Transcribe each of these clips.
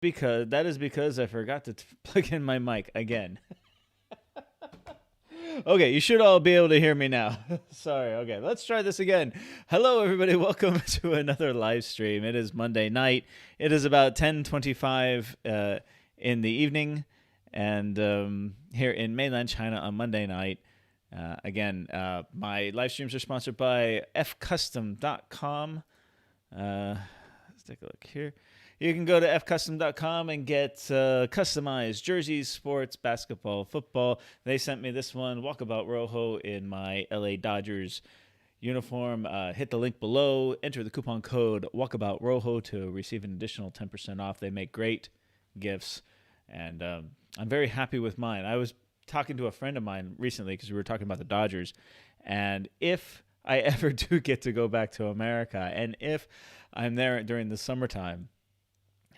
because I forgot to plug in my mic again. Okay, you should all be able to hear me now. Sorry. Okay, let's try this again. Hello, everybody. Welcome to another live stream. It is Monday night. It is about 10:25 in the evening, and here in mainland China on Monday night. My live streams are sponsored by fcustom.com. Let's take a look here. You can go to fcustom.com and get customized jerseys, sports, basketball, football. They sent me this one, Walkabout Rojo, in my LA Dodgers uniform. Hit the link below. Enter the coupon code Walkabout Rojo to receive an additional 10% off. They make great gifts, and I'm very happy with mine. I was talking to a friend of mine recently because we were talking about the Dodgers, and if I ever do get to go back to America, and if I'm there during the summertime,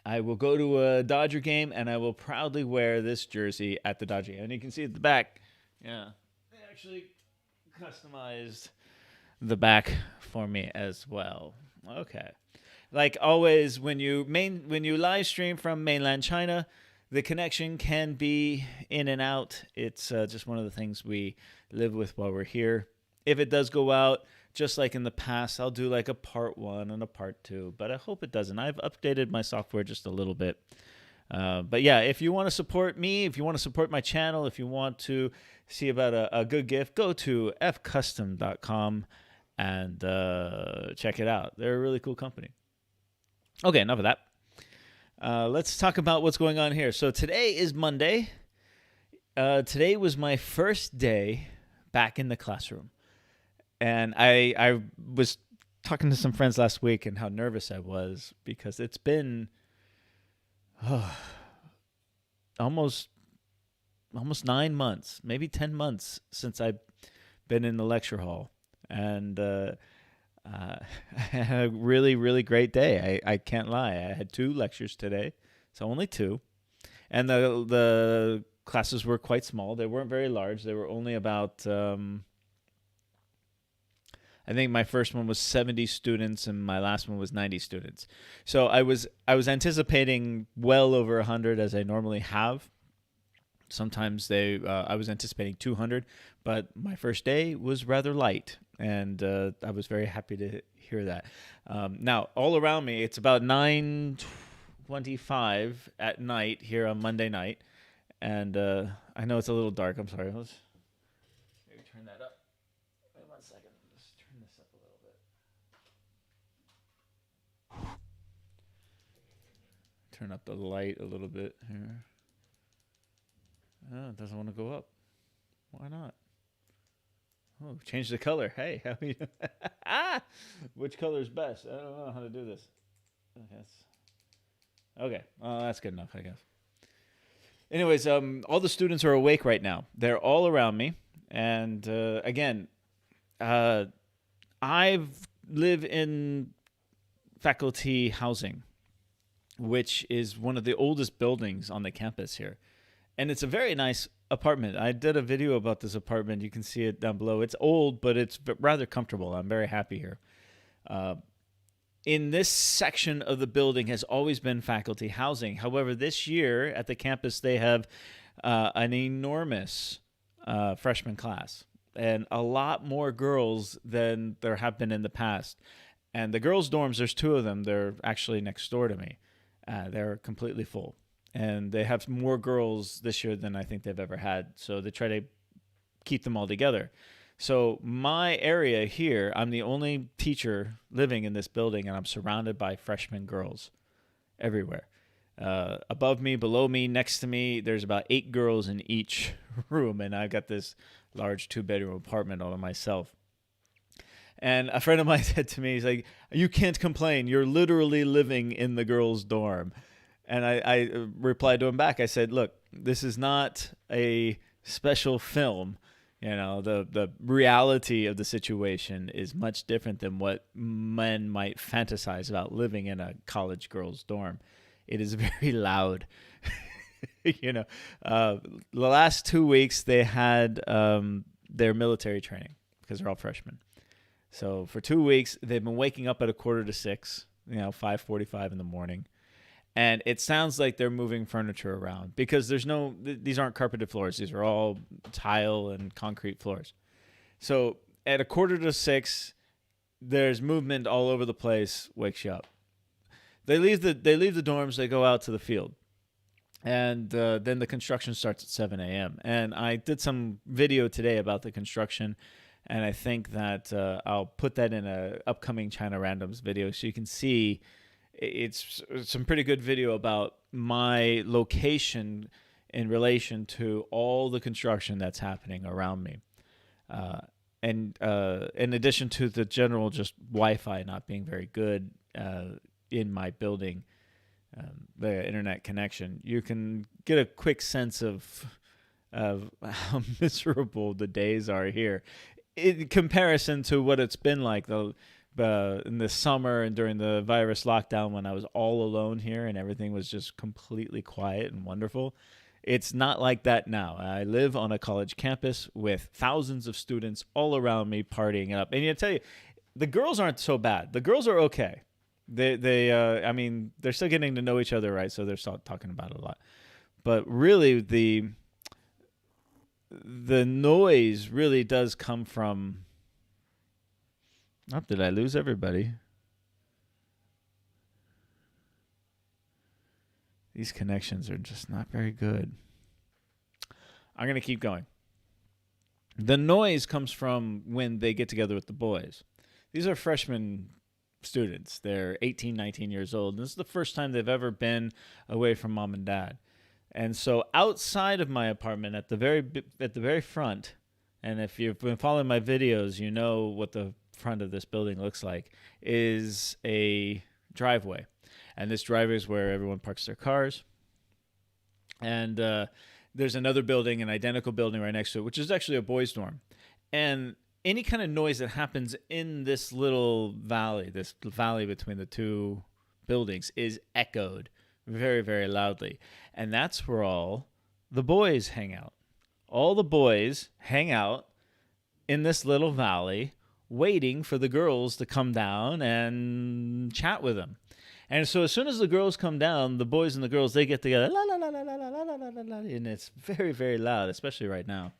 I will go to a Dodger game, and I will proudly wear this jersey at the Dodger game. And you can see at the back, yeah, they actually customized the back for me as well. Okay. Like always, when you live stream from mainland China, the connection can be in and out. It's just one of the things we live with while we're here. If it does go out, just like in the past, I'll do like a part 1 and a part 2, but I hope it doesn't. I've updated my software just a little bit. But yeah, if you want to support me, if you want to support my channel, if you want to see about a good gift, go to fcustom.com and check it out. They're a really cool company. Okay, enough of that. Let's talk about what's going on here. So today is Monday. Today was my first day back in the classroom. And I was talking to some friends last week and how nervous I was because it's been almost 9 months, maybe 10 months since I've been in the lecture hall. And I had a really, really great day. I can't lie. I had 2 lectures today, so only 2. And the classes were quite small. They weren't very large. They were only about... I think my first one was 70 students and my last one was 90 students. So I was anticipating well over 100 as I normally have. Sometimes I was anticipating 200, but my first day was rather light, and I was very happy to hear that. Now, all around me, it's about 9:25 at night here on Monday night, and I know it's a little dark. I'm sorry. Let's maybe turn that up. Wait 1 second. Let's turn this up a little bit. Turn up the light a little bit here. Oh, it doesn't want to go up. Why not? Oh, change the color. Hey, how are you? Which color is best? I don't know how to do this. Okay. That's good enough, I guess. Anyways, all the students are awake right now. They're all around me. And again, I live in faculty housing, which is one of the oldest buildings on the campus here. And it's a very nice apartment. I did a video about this apartment. You can see it down below. It's old, but it's rather comfortable. I'm very happy here. In this section of the building has always been faculty housing. However, this year at the campus, they have an enormous freshman class and a lot more girls than there have been in the past. And the girls' dorms, there's 2 of them. They're actually next door to me. They're completely full. And they have more girls this year than I think they've ever had. So they try to keep them all together. So my area here, I'm the only teacher living in this building, and I'm surrounded by freshman girls everywhere. Above me, below me, next to me, there's about 8 girls in each room, and I've got this large 2-bedroom apartment all to myself. And a friend of mine said to me, he's like, "You can't complain. You're literally living in the girls' dorm." And I replied to him back. I said, "Look, this is not a special film. You know, the reality of the situation is much different than what men might fantasize about living in a college girls' dorm. It is very loud." The last 2 weeks they had their military training because they're all freshmen. So for 2 weeks they've been waking up at 5:45, 5:45 in the morning. And it sounds like they're moving furniture around because these aren't carpeted floors. These are all tile and concrete floors. So at 5:45, there's movement all over the place. Wakes you up. They leave the dorms. They go out to the field, and then the construction starts at 7 a.m. And I did some video today about the construction, and I think that I'll put that in a upcoming China Randoms video so you can see. It's some pretty good video about my location in relation to all the construction that's happening around me. And in addition to the general just Wi-Fi not being very good in my building, the internet connection, you can get a quick sense of how miserable the days are here in comparison to what it's been like in the summer and during the virus lockdown when I was all alone here and everything was just completely quiet and wonderful. It's not like that now. I live on a college campus with thousands of students all around me partying up. And I tell you, the girls aren't so bad. The girls are okay. I mean, they're still getting to know each other, right? So they're still talking about it a lot. But really, the noise really does come from. Oh, did I lose everybody? These connections are just not very good. I'm going to keep going. The noise comes from when they get together with the boys. These are freshman students. They're 18, 19 years old. This is the first time they've ever been away from mom and dad. And so outside of my apartment at the very front, and if you've been following my videos, you know what the front of this building looks like, is a driveway. And this driveway is where everyone parks their cars. And there's another building, an identical building right next to it, which is actually a boys' dorm. And any kind of noise that happens in this little valley, this valley between the two buildings, is echoed very, very loudly. And that's where all the boys hang out. All the boys hang out in this little valley waiting for the girls to come down and chat with them. And so as soon as the girls come down, the boys and the girls, they get together, la, la, la, la, la, la, la, la, la, la, and it's very, very loud, especially right now.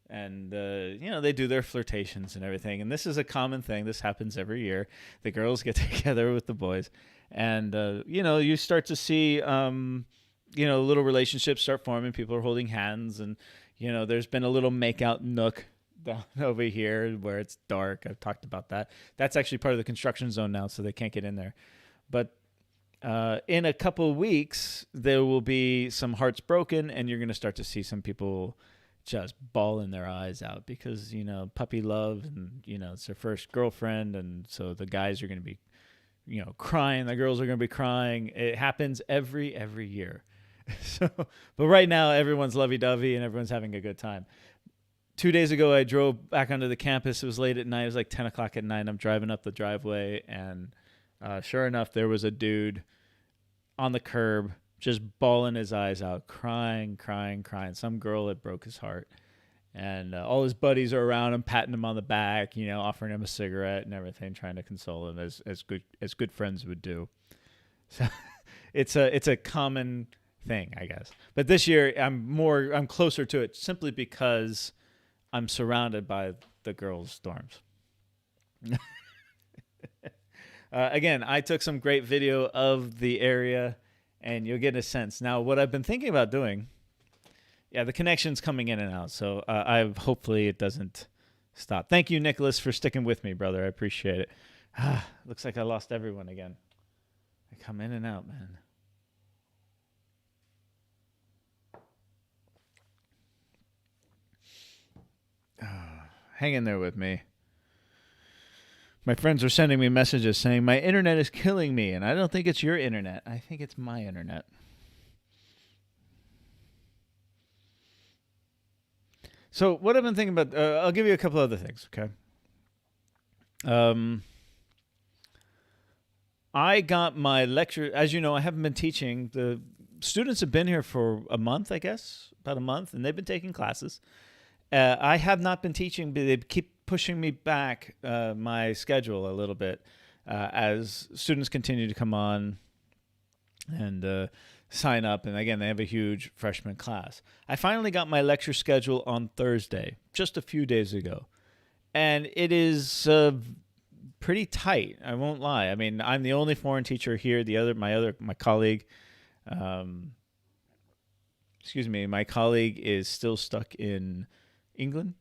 And, they do their flirtations and everything. And this is a common thing. This happens every year. The girls get together with the boys. And, you start to see, little relationships start forming. People are holding hands. And, there's been a little make-out nook down over here where it's dark. I've talked about that. That's actually part of the construction zone now, so they can't get in there. But in a couple of weeks, there will be some hearts broken, and you're going to start to see some people just bawling their eyes out because, puppy love and, it's their first girlfriend. And so the guys are going to be, crying. The girls are going to be crying. It happens every year. But right now, everyone's lovey-dovey and everyone's having a good time. 2 days ago, I drove back onto the campus. It was late at night. It was like 10 o'clock at night. I'm driving up the driveway, and sure enough, there was a dude on the curb just bawling his eyes out, crying. Some girl had broke his heart. And all his buddies are around him, patting him on the back, offering him a cigarette and everything, trying to console him as good friends would do. So it's a common thing, I guess. But this year, I'm closer to it simply because I'm surrounded by the girls' dorms. Again, I took some great video of the area, and you'll get a sense. Now, what I've been thinking about doing, the connection's coming in and out, so hopefully it doesn't stop. Thank you, Nicholas, for sticking with me, brother. I appreciate it. Looks like I lost everyone again. I come in and out, man. Hang in there with me. My friends are sending me messages saying my internet is killing me, and I don't think it's your internet. I think it's my internet. So what I've been thinking about, I'll give you a couple other things, okay? I got my lecture, as you know, I haven't been teaching. The students have been here for a month, I guess, about a month, and they've been taking classes. I have not been teaching, but they keep pushing me back my schedule a little bit as students continue to come on and sign up. And again, they have a huge freshman class. I finally got my lecture schedule on Thursday, just a few days ago, and it is pretty tight. I won't lie. I mean, I'm the only foreign teacher here. My colleague, um, my colleague is still stuck in England,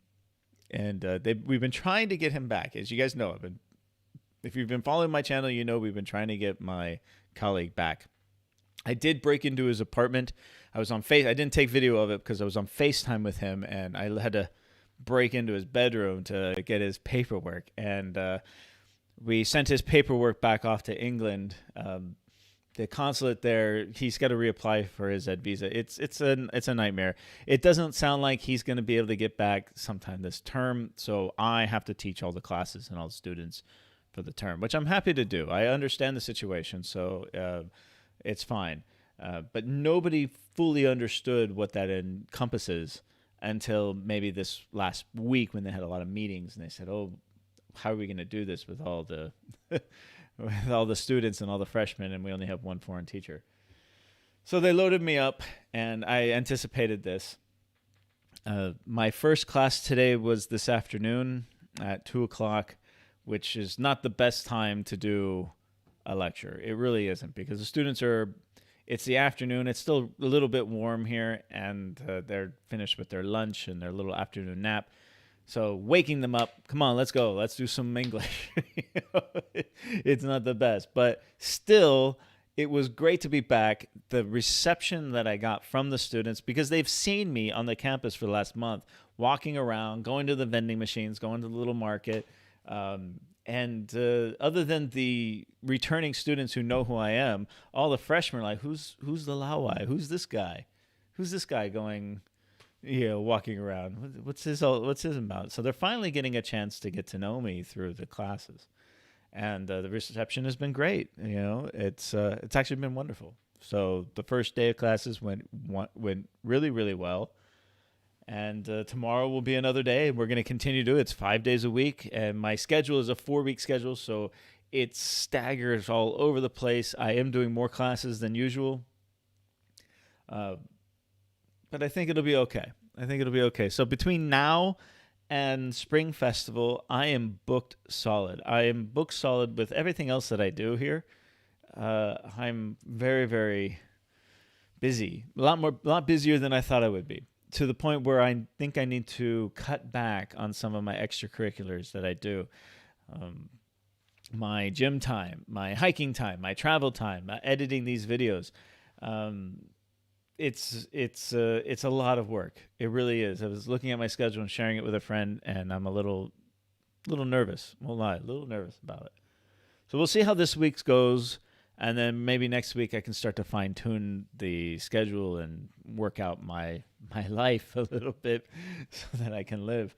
and we've been trying to get him back. As you guys know, if you've been following my channel, you know we've been trying to get my colleague back. I did break into his apartment. I didn't take video of it because I was on FaceTime with him, and I had to break into his bedroom to get his paperwork. And we sent his paperwork back off to England. The consulate there, he's got to reapply for his ed visa. It's a nightmare. It doesn't sound like he's going to be able to get back sometime this term, so I have to teach all the classes and all the students for the term, which I'm happy to do. I understand the situation, so it's fine. But nobody fully understood what that encompasses until maybe this last week when they had a lot of meetings and they said, "Oh, how are we going to do this with all the with all the students and all the freshmen, and we only have one foreign teacher?" So they loaded me up, and I anticipated this. My first class today was this afternoon at 2:00, which is not the best time to do a lecture. It really isn't, because the students it's the afternoon. It's still a little bit warm here, and they're finished with their lunch and their little afternoon nap. So waking them up, come on, let's go. Let's do some English. It's not the best, but still, it was great to be back. The reception that I got from the students, because they've seen me on the campus for the last month, walking around, going to the vending machines, going to the little market. And other than the returning students who know who I am, all the freshmen are like, who's the Lawai? Who's this guy? Who's this guy going, walking around? What's his about? So they're finally getting a chance to get to know me through the classes. And the reception has been great. It's actually been wonderful. So the first day of classes went really, really well. And tomorrow will be another day, and we're going to continue to do it. It's 5 days a week, and my schedule is a 4-week schedule, so it staggers all over the place. I am doing more classes than usual, but I think it'll be okay. So between now and Spring Festival, I am booked solid. I am booked solid with everything else that I do here. I'm very, very busy, a lot busier than I thought I would be, to the point where I think I need to cut back on some of my extracurriculars that I do. My gym time, my hiking time, my travel time, editing these videos. It's a lot of work. It really is. I was looking at my schedule and sharing it with a friend, and I'm a little nervous. Won't lie, a little nervous about it. So we'll see how this week's goes. And then maybe next week I can start to fine-tune the schedule and work out my life a little bit so that I can live.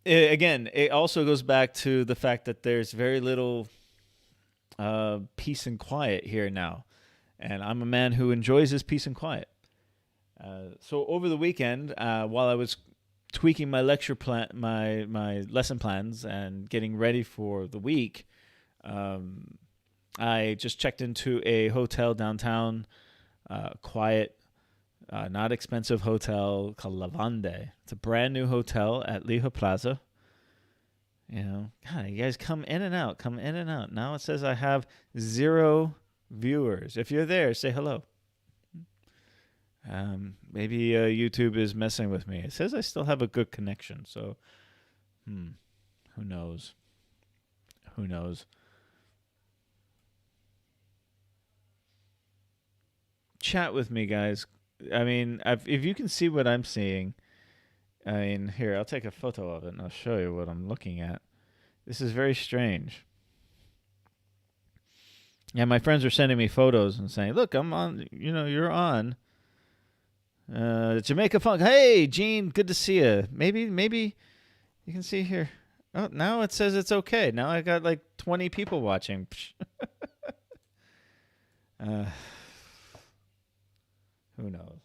It also goes back to the fact that there's very little peace and quiet here now. And I'm a man who enjoys his peace and quiet. So over the weekend, while I was tweaking my lecture plan, my lesson plans, and getting ready for the week, I just checked into a hotel downtown, quiet, not expensive hotel called Lavande. It's a brand new hotel at Liha Plaza. God, you guys come in and out. Now it says I have 0 viewers. If you're there, say hello. Maybe YouTube is messing with me. It says I still have a good connection, so who knows? Chat with me, guys. I mean, if you can see what I'm seeing, here, I'll take a photo of it and I'll show you what I'm looking at. This is very strange. Yeah, my friends are sending me photos and saying, look, I'm on, you're on. Jamaica Funk. Hey, Gene, good to see you. Maybe you can see here. Oh, now it says it's okay. Now I got like 20 people watching. Who knows?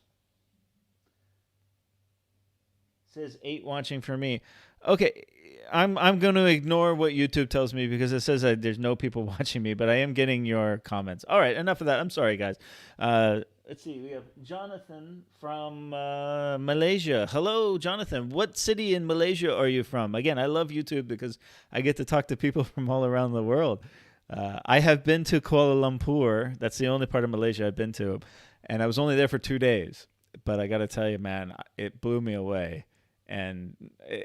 It says 8 watching for me. Okay, I'm going to ignore what YouTube tells me because it says that there's no people watching me, but I am getting your comments. All right, enough of that. I'm sorry, guys. Let's see. We have Jonathan from Malaysia. Hello, Jonathan. What city in Malaysia are you from? Again, I love YouTube because I get to talk to people from all around the world. I have been to Kuala Lumpur. That's the only part of Malaysia I've been to, and I was only there for 2 days. But I got to tell you, man, it blew me away. And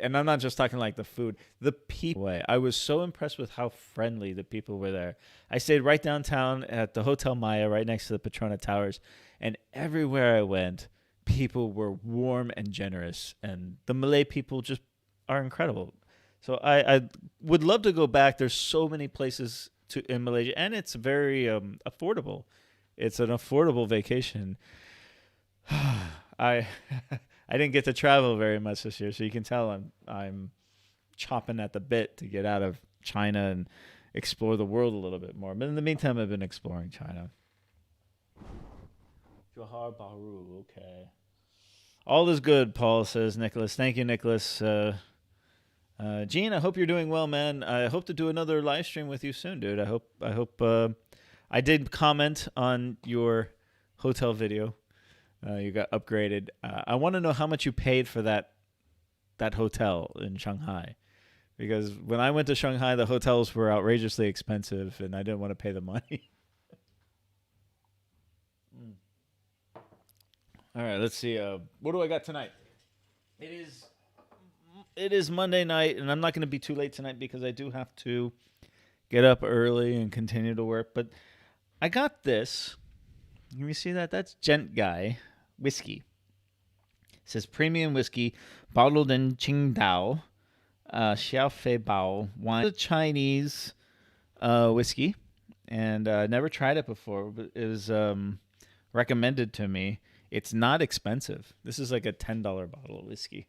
I'm not just talking like the food, the people. I was so impressed with how friendly the people were there. I stayed right downtown at the Hotel Maya, right next to the Petronas Towers, and everywhere I went, people were warm and generous, and the Malay people just are incredible. So I would love to go back. There's so many places to in Malaysia, and it's very affordable. It's an affordable vacation. I I didn't get to travel very much this year, so you can tell I'm chomping at the bit to get out of China and explore the world a little bit more. But in the meantime, I've been exploring China. Johar Bahru, okay. All is good, Paul says Nicholas. Thank you, Nicholas. Gene, I hope you're doing well, man. I hope to do another live stream with you soon, dude. I hope. I did comment on your hotel video. You got upgraded. I want to know how much you paid for that hotel in Shanghai, because when I went to Shanghai, the hotels were outrageously expensive, and I didn't want to pay the money. All right, let's see. What do I got tonight? It is it is Monday night, and I'm not going to be too late tonight because I do have to get up early and continue to work. But I got this. Can you see that? That's Gent Guy whiskey. It says premium whiskey bottled in Qingdao, Xiaofei Bao wine. It's a Chinese whiskey, and never tried it before, but it was recommended to me. It's not expensive. This is like a $10 bottle of whiskey,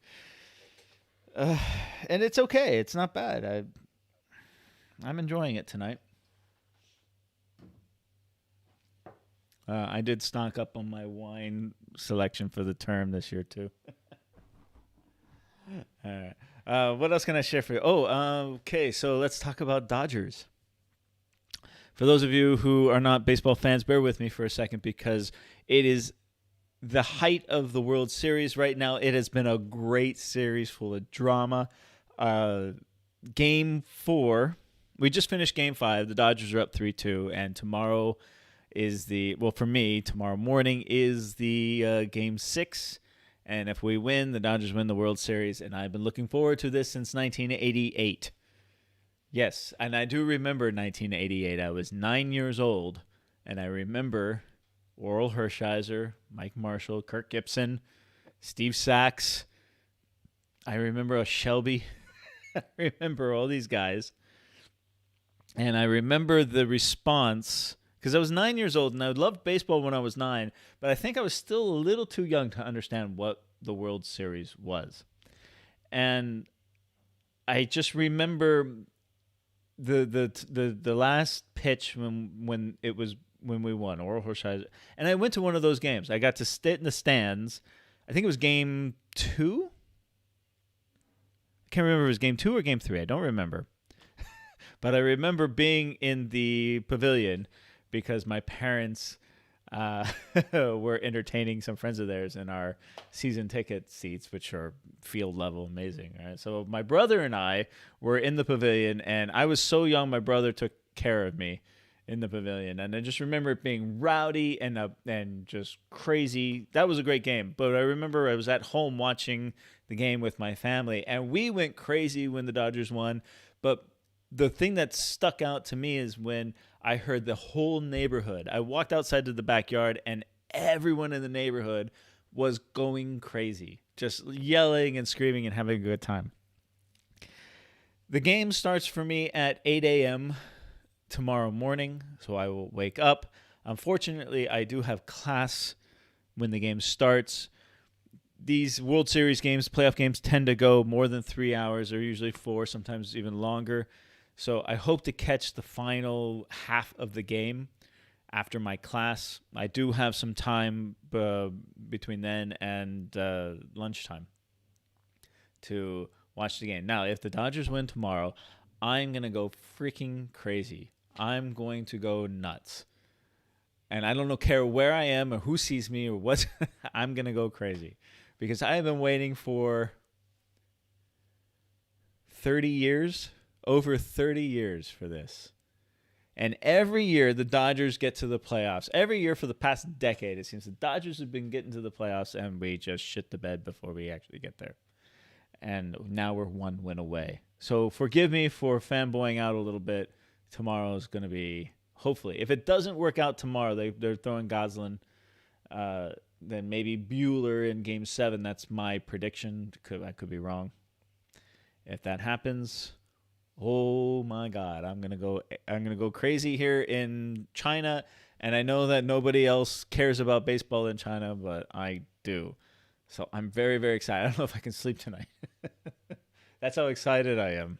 uh, and it's okay. It's not bad. I'm enjoying it tonight. I did stock up on my wine selection for the term this year too. All right. What else can I share for you? Oh, okay. So let's talk about Dodgers. For those of you who are not baseball fans, bear with me for a second because it is the height of the World Series right now. It has been a great series full of drama. Game 4, we just finished Game 5. The Dodgers are up 3-2, and tomorrow is for me, tomorrow morning is the Game 6. And if we win, the Dodgers win the World Series, and I've been looking forward to this since 1988. Yes, and I do remember 1988. I was 9 years old, and I remember Oral Hershiser, Mike Marshall, Kirk Gibson, Steve Sachs. I remember Shelby. I remember all these guys. And I remember the response because I was 9 years old and I loved baseball when I was 9, but I think I was still a little too young to understand what the World Series was. And I just remember the last pitch when we won Oral Hershiser, and I went to one of those games. I got to sit in the stands. I think it was Game 2. I can't remember if it was Game 2 or Game 3. I don't remember. But I remember being in the pavilion because my parents were entertaining some friends of theirs in our season ticket seats, which are field level amazing. Right? So my brother and I were in the pavilion, and I was so young, my brother took care of me in the pavilion. And I just remember it being rowdy and just crazy. That was a great game. But I remember I was at home watching the game with my family, and we went crazy when the Dodgers won. But the thing that stuck out to me is when I heard the whole neighborhood. I walked outside to the backyard, and everyone in the neighborhood was going crazy, just yelling and screaming and having a good time. The game starts for me at 8 a.m. tomorrow morning, so I will wake up. Unfortunately, I do have class when the game starts. These World Series games, playoff games, tend to go more than 3 hours. They're usually 4, sometimes even longer. So I hope to catch the final half of the game after my class. I do have some time between then and lunchtime to watch the game. Now, if the Dodgers win tomorrow, I'm going to go freaking crazy. I'm going to go nuts. And I don't care where I am or who sees me or what. I'm going to go crazy. Because I have been waiting for 30 years, over 30 years for this. And every year the Dodgers get to the playoffs. Every year for the past decade, it seems the Dodgers have been getting to the playoffs and we just shit the bed before we actually get there. And now we're 1 win away. So forgive me for fanboying out a little bit. Tomorrow is going to be, hopefully, if it doesn't work out tomorrow, they're throwing Goslin, then maybe Buehler in Game 7. That's my prediction. I could be wrong. If that happens, oh my God, I'm gonna go crazy here in China, and I know that nobody else cares about baseball in China, but I do. So I'm very, very excited. I don't know if I can sleep tonight. That's how excited I am.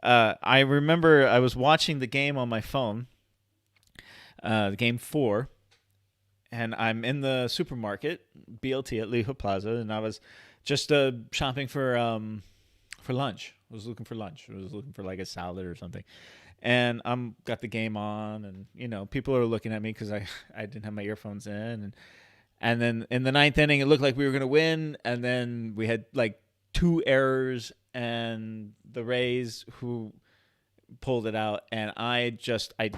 I remember I was watching the game on my phone, Game 4, and I'm in the supermarket, BLT at Liho Plaza, and I was just shopping for lunch. I was looking for lunch. I was looking for like a salad or something. And I'm got the game on, and people are looking at me because I didn't have my earphones in, and then in the 9th inning it looked like we were gonna win, and then we had like 2 errors, and the Rays who pulled it out, and I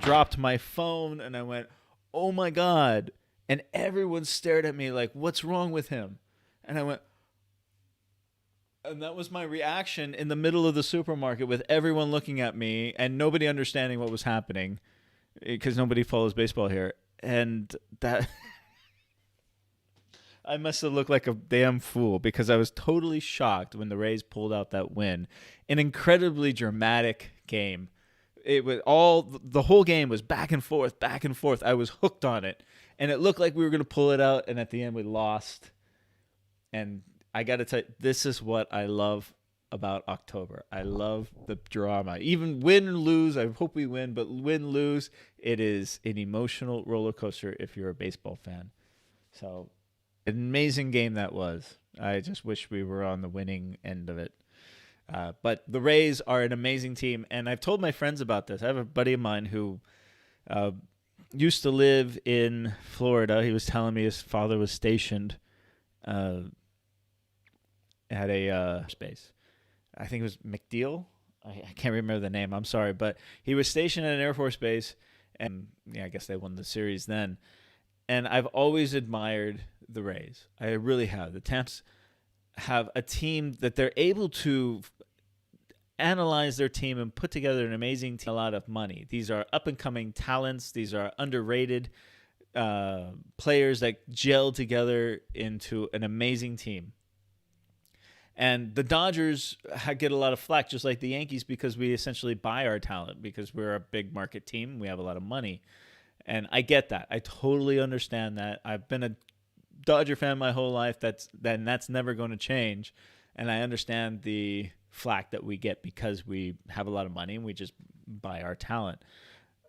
dropped my phone and I went, oh my God, and everyone stared at me like, what's wrong with him? And I went. And that was my reaction in the middle of the supermarket with everyone looking at me and nobody understanding what was happening because nobody follows baseball here. And that I must have looked like a damn fool because I was totally shocked when the Rays pulled out that win. An incredibly dramatic game. It was the whole game was back and forth, back and forth. I was hooked on it. And it looked like we were going to pull it out. And at the end we lost. And I got to tell you, this is what I love about October. I love the drama. Even win or lose, I hope we win, but win, lose, it is an emotional roller coaster if you're a baseball fan. So, an amazing game that was. I just wish we were on the winning end of it. But the Rays are an amazing team, and I've told my friends about this. I have a buddy of mine who used to live in Florida. He was telling me his father was stationed at a space. I think it was MacDill. I can't remember the name. I'm sorry. But he was stationed at an Air Force base. And I guess they won the series then. And I've always admired the Rays. I really have. The Tamps have a team that they're able to analyze their team and put together an amazing team. A lot of money. These are up-and-coming talents. These are underrated players that gel together into an amazing team. And the Dodgers get a lot of flack, just like the Yankees, because we essentially buy our talent because we're a big market team. We have a lot of money. And I get that. I totally understand that. I've been a Dodger fan my whole life. That's never going to change. And I understand the flack that we get because we have a lot of money and we just buy our talent.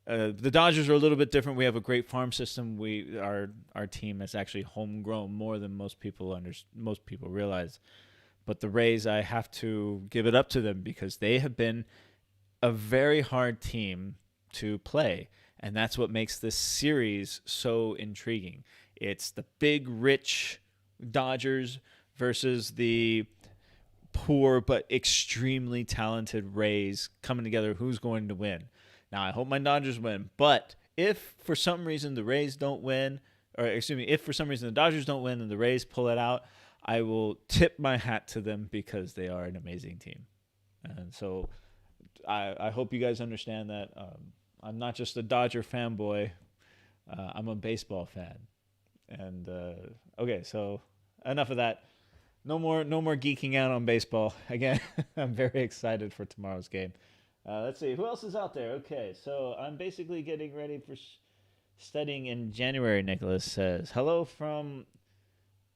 The Dodgers are a little bit different. We have a great farm system. Our team is actually homegrown more than most people realize. But the Rays, I have to give it up to them because they have been a very hard team to play. And that's what makes this series so intriguing. It's the big, rich Dodgers versus the poor but extremely talented Rays coming together. Who's going to win? Now, I hope my Dodgers win. But if for some reason the Rays don't win, if for some reason the Dodgers don't win and the Rays pull it out, I will tip my hat to them because they are an amazing team. And so I hope you guys understand that I'm not just a Dodger fanboy. I'm a baseball fan. And okay, so enough of that. No more geeking out on baseball. Again, I'm very excited for tomorrow's game. Let's see. Who else is out there? Okay, so I'm basically getting ready for studying in January, Nicholas says. Hello from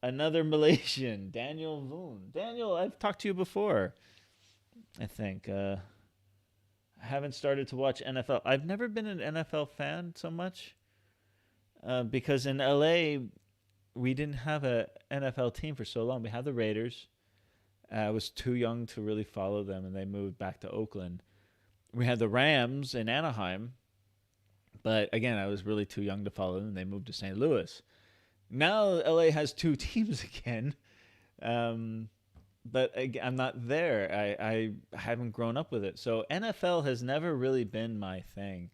another Malaysian, Daniel Voon. Daniel, I've talked to you before, I think. I haven't started to watch NFL. I've never been an NFL fan so much because in LA, we didn't have an NFL team for so long. We had the Raiders, I was too young to really follow them, and they moved back to Oakland. We had the Rams in Anaheim, but again, I was really too young to follow them. And they moved to St. Louis. Now LA has two teams again, um, but I'm not there. I haven't grown up with it, so NFL has never really been my thing,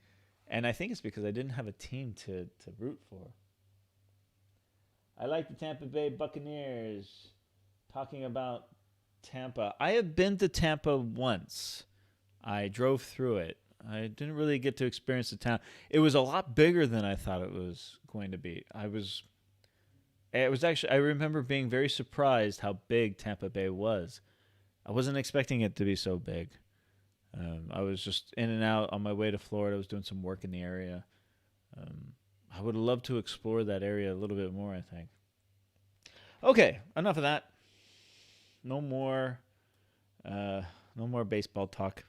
and I think it's because I didn't have a team to root for. I like the Tampa Bay Buccaneers. Talking about Tampa, I have been to Tampa once. I drove through it. I didn't really get to experience the town. It was a lot bigger than I thought it was going to be. It was actually, I remember being very surprised how big Tampa Bay was. I wasn't expecting it to be so big. I was just in and out on my way to Florida. I was doing some work in the area. I would love to explore that area a little bit more, I think. Okay, enough of that. No more, no more baseball talk.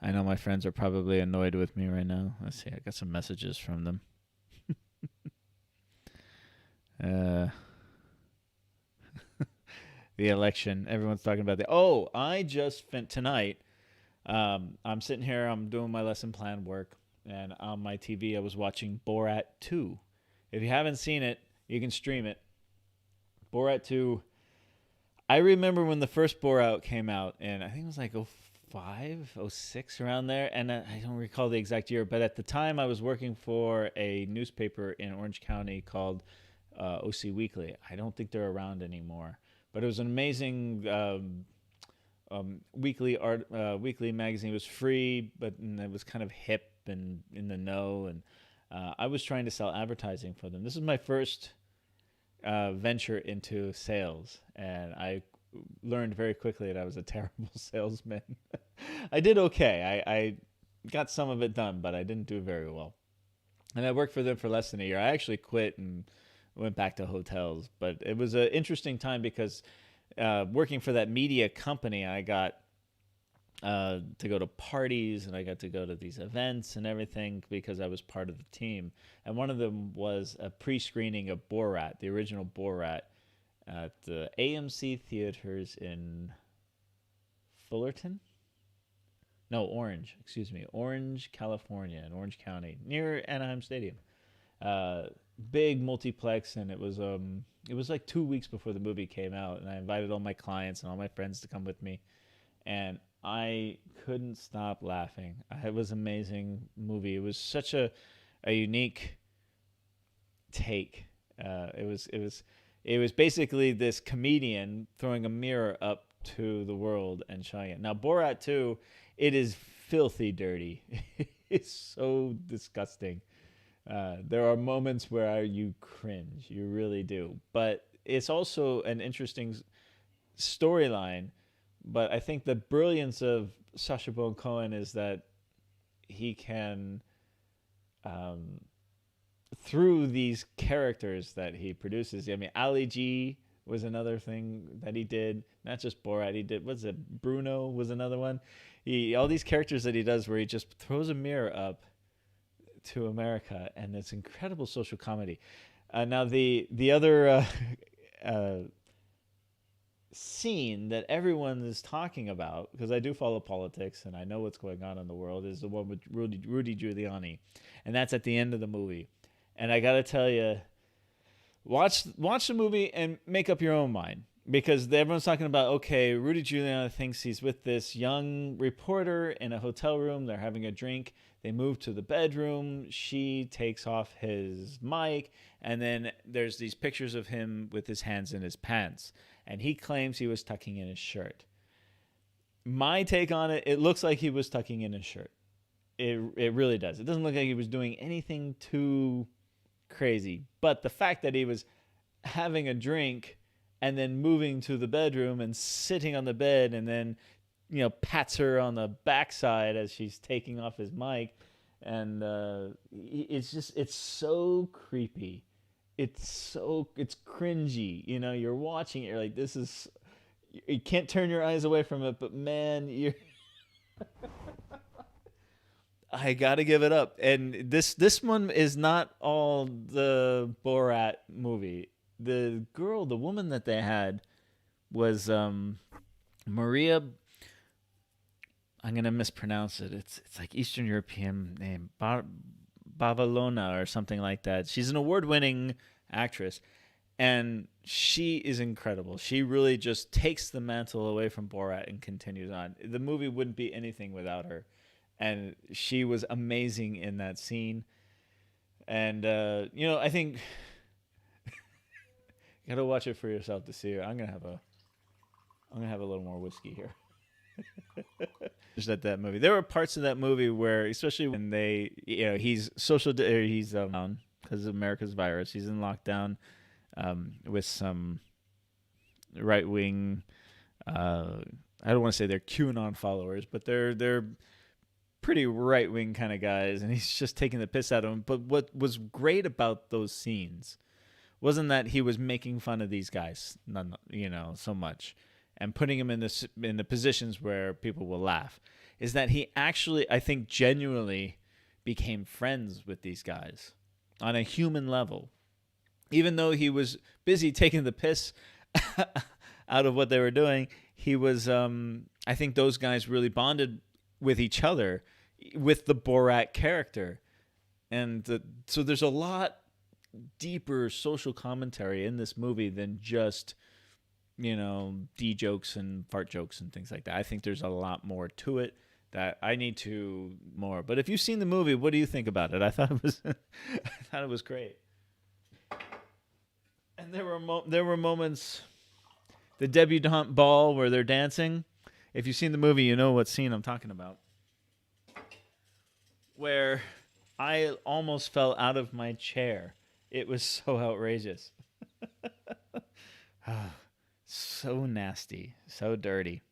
I know my friends are probably annoyed with me right now. Let's see, I got some messages from them. The election. Everyone's talking about I just spent tonight. I'm sitting here. I'm doing my lesson plan work, and on my TV, I was watching Borat 2. If you haven't seen it, you can stream it. Borat 2. I remember when the first Borat came out, and I think it was like 05, 06, around there, and I don't recall the exact year, but at the time I was working for a newspaper in Orange County called OC Weekly. I don't think they're around anymore, but it was an amazing weekly magazine. It was free, but it was kind of hip and in the know, and I was trying to sell advertising for them. This is my first venture into sales, and I learned very quickly that I was a terrible salesman. I did okay. I got some of it done, but I didn't do very well. And I worked for them for less than a year. I actually quit and went back to hotels. But it was an interesting time because working for that media company, I got to go to parties, and I got to go to these events and everything because I was part of the team. And one of them was a pre-screening of Borat, the original Borat, at the AMC theaters in Fullerton? No, Orange, California, in Orange County, near Anaheim Stadium. Big multiplex, and it was like 2 weeks before the movie came out, and I invited all my clients and all my friends to come with me, and I couldn't stop laughing. It was an amazing movie. It was such a unique take. It was basically this comedian throwing a mirror up to the world and showing it. Now, Borat 2, it is filthy dirty. It's so disgusting. There are moments where you cringe. You really do. But it's also an interesting storyline. But I think the brilliance of Sacha Baron Cohen is that he can, through these characters that he produces. I mean, Ali G was another thing that he did. Not just Borat. He did, what's it? Bruno was another one. All these characters that he does where he just throws a mirror up to America, and it's incredible social comedy. Now, the other scene that everyone is talking about, because I do follow politics and I know what's going on in the world, is the one with Rudy Giuliani, and that's at the end of the movie. And I gotta tell you, watch the movie and make up your own mind, because everyone's talking about, okay, Rudy Giuliani thinks he's with this young reporter in a hotel room. They're having a drink. They move to the bedroom. She takes off his mic, and then there's these pictures of him with his hands in his pants, and he claims he was tucking in his shirt. My take on it, it looks like he was tucking in his shirt. It really does. It doesn't look like he was doing anything too crazy. But the fact that he was having a drink and then moving to the bedroom and sitting on the bed, and then, pats her on the backside as she's taking off his mic, and it's so creepy. It's cringy. You're watching it, you're like, this is, you can't turn your eyes away from it, but man, you're I gotta give it up. And this one is not all the Borat movie. The woman that they had was Maria. I'm gonna mispronounce it. It's like Eastern European name, Bavalona or something like that. She's an award-winning actress, and she is incredible. She really just takes the mantle away from Borat and continues on. The movie wouldn't be anything without her, and she was amazing in that scene. And I think you gotta watch it for yourself to see her. I'm gonna have a little more whiskey here. Just at that movie, there were parts of that movie where, especially when he's he's down because of America's virus. He's in lockdown with some right wing. I don't want to say they're QAnon followers, but they're pretty right wing kind of guys, and he's just taking the piss out of them. But what was great about those scenes wasn't that he was making fun of these guys, so much, and putting them in the positions where people will laugh. Is that he actually, I think, genuinely became friends with these guys on a human level, even though he was busy taking the piss out of what they were doing. He was, I think, those guys really bonded with each other, with the Borat character, and so there's a lot deeper social commentary in this movie than just D jokes and fart jokes and things like that. I think there's a lot more to it that I need to more. But if you've seen the movie, what do you think about it? I thought it was I thought it was great. And there were moments, the debutante ball where they're dancing. If you've seen the movie, you know what scene I'm talking about. Where I almost fell out of my chair. It was so outrageous. So nasty, so dirty.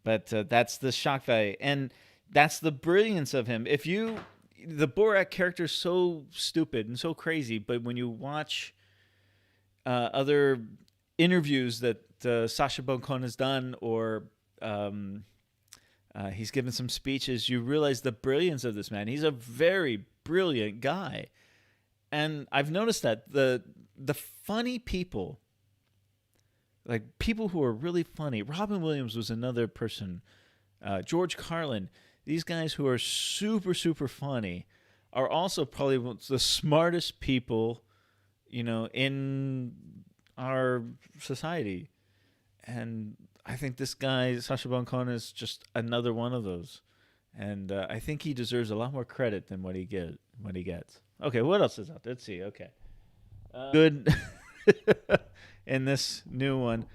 But that's the shock value, and that's the brilliance of him. The Borat character is so stupid and so crazy, but when you watch other interviews that Sacha Baron Cohen has done, or he's given some speeches, you realize the brilliance of this man. He's a very brilliant guy, and I've noticed that the funny people. Like people who are really funny. Robin Williams was another person. George Carlin. These guys who are super, super funny are also probably the smartest people, in our society. And I think this guy, Sacha Baron Cohen, is just another one of those. And I think he deserves a lot more credit than what he gets. Okay, what else is out there? Let's see. Okay. Good. In this new one,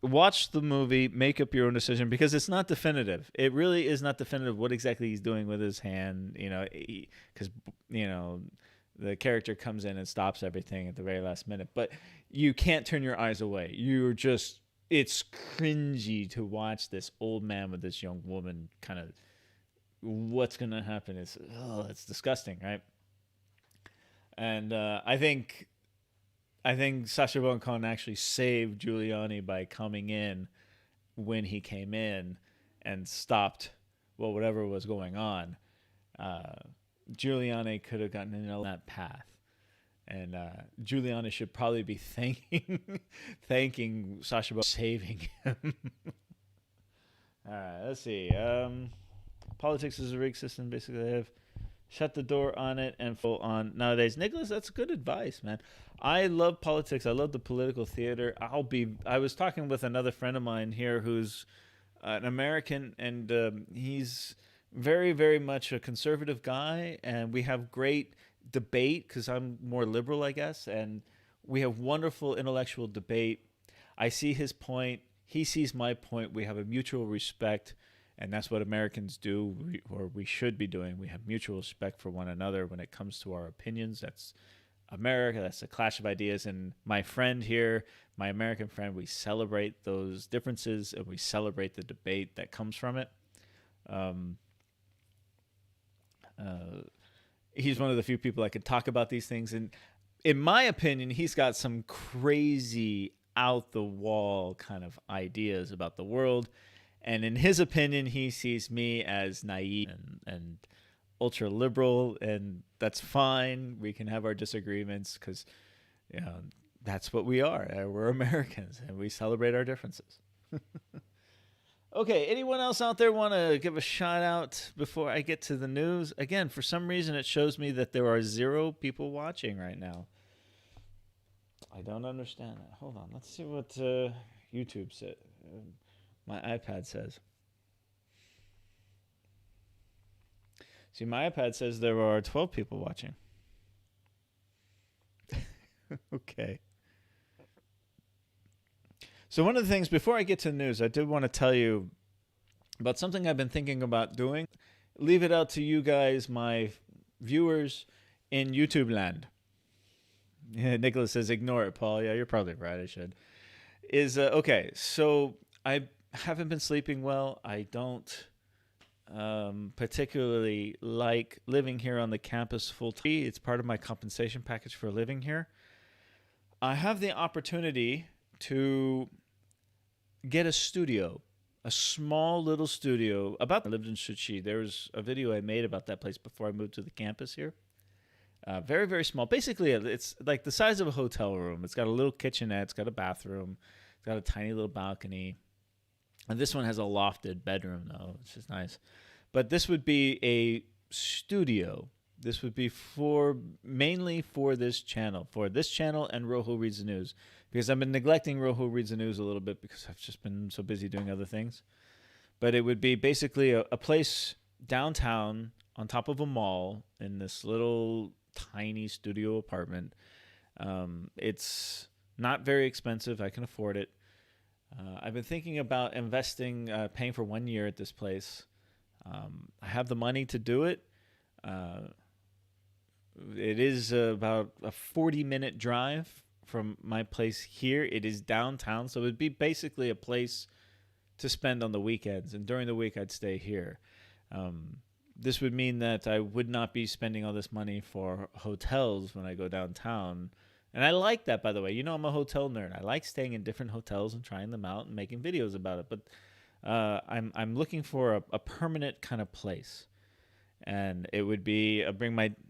watch the movie, make up your own decision, because it's not definitive. It really is not definitive what exactly he's doing with his hand, because the character comes in and stops everything at the very last minute. But you can't turn your eyes away. It's cringy to watch this old man with this young woman. Kind of what's going to happen is, it's disgusting, right? And I think Sacha Baron Cohen actually saved Giuliani by coming in when he came in and stopped whatever was going on. Giuliani could have gotten in that path, and Giuliani should probably be thanking Sacha Baron Cohen for saving him. All right, let's see. Politics is a rigged system. Basically, they have shut the door on it and full on nowadays. Nicholas, that's good advice, man. I love politics. I love the political theater. I was talking with another friend of mine here who's an American, and he's very, very much a conservative guy, and we have great debate because I'm more liberal, I guess, and we have wonderful intellectual debate. I see his point. He sees my point. We have a mutual respect. And that's what Americans do, or we should be doing. We have mutual respect for one another when it comes to our opinions. That's America. That's a clash of ideas. And my friend here, my American friend, we celebrate those differences, and we celebrate the debate that comes from it. He's one of the few people I can talk about these things. And in my opinion, he's got some crazy, out-the-wall kind of ideas about the world. And in his opinion, he sees me as naive and ultra liberal, and that's fine. We can have our disagreements because That's what we are. We're Americans, and we celebrate our differences. Okay, anyone else out there want to give a shout out before I get to the news? Again, for some reason, it shows me that there are 0 people watching right now. I don't understand that. Hold on, let's see what YouTube said. My iPad says. See, my iPad says there are 12 people watching. Okay. So one of the things, before I get to the news, I did want to tell you about something I've been thinking about doing. Leave it out to you guys, my viewers in YouTube land. Yeah, Nicholas says, ignore it, Paul. Yeah, you're probably right. I should. Okay, so I haven't been sleeping well. I don't particularly like living here on the campus full time. It's part of my compensation package for living here. I have the opportunity to get a studio, a small little studio. I lived in Shuqi. There was a video I made about that place before I moved to the campus here. Very, very small. Basically, it's like the size of a hotel room. It's got a little kitchenette. It's got a bathroom. It's got a tiny little balcony. And this one has a lofted bedroom, though, which is nice. But this would be a studio. This would be mainly for this channel and Rojo Reads the News. Because I've been neglecting Rojo Reads the News a little bit because I've just been so busy doing other things. But it would be basically a place downtown on top of a mall in this little tiny studio apartment. It's not very expensive. I can afford it. I've been thinking about investing, paying for 1 year at this place. I have the money to do it. It is about a 40-minute drive from my place here. It is downtown, so it would be basically a place to spend on the weekends. And during the week, I'd stay here. This would mean that I would not be spending all this money for hotels when I go downtown. And I like that, by the way. You know, I'm a hotel nerd. I like staying in different hotels and trying them out and making videos about it. But I'm looking for a permanent kind of place. And it would be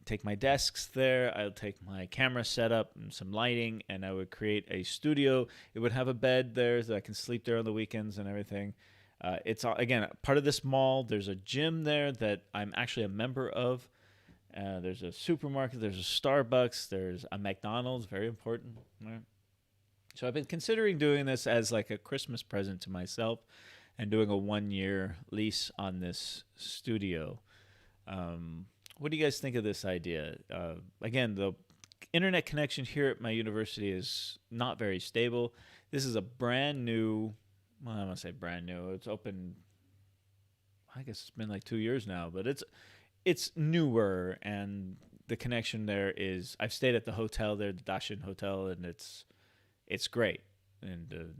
take my desks there. I'll take my camera setup and some lighting, and I would create a studio. It would have a bed there so I can sleep there on the weekends and everything. It's again part of this mall. There's a gym there that I'm actually a member of. There's a supermarket. There's a Starbucks. There's a McDonald's. Very important. Right? So I've been considering doing this as like a Christmas present to myself, and doing a 1 year lease on this studio. What do you guys think of this idea? Again, the internet connection here at my university is not very stable. This is a brand new, well, I want to say brand new. It's open, I guess it's been like 2 years now, but it's newer, and the connection there is, I've stayed at the hotel there, the Dashin Hotel, and it's great. And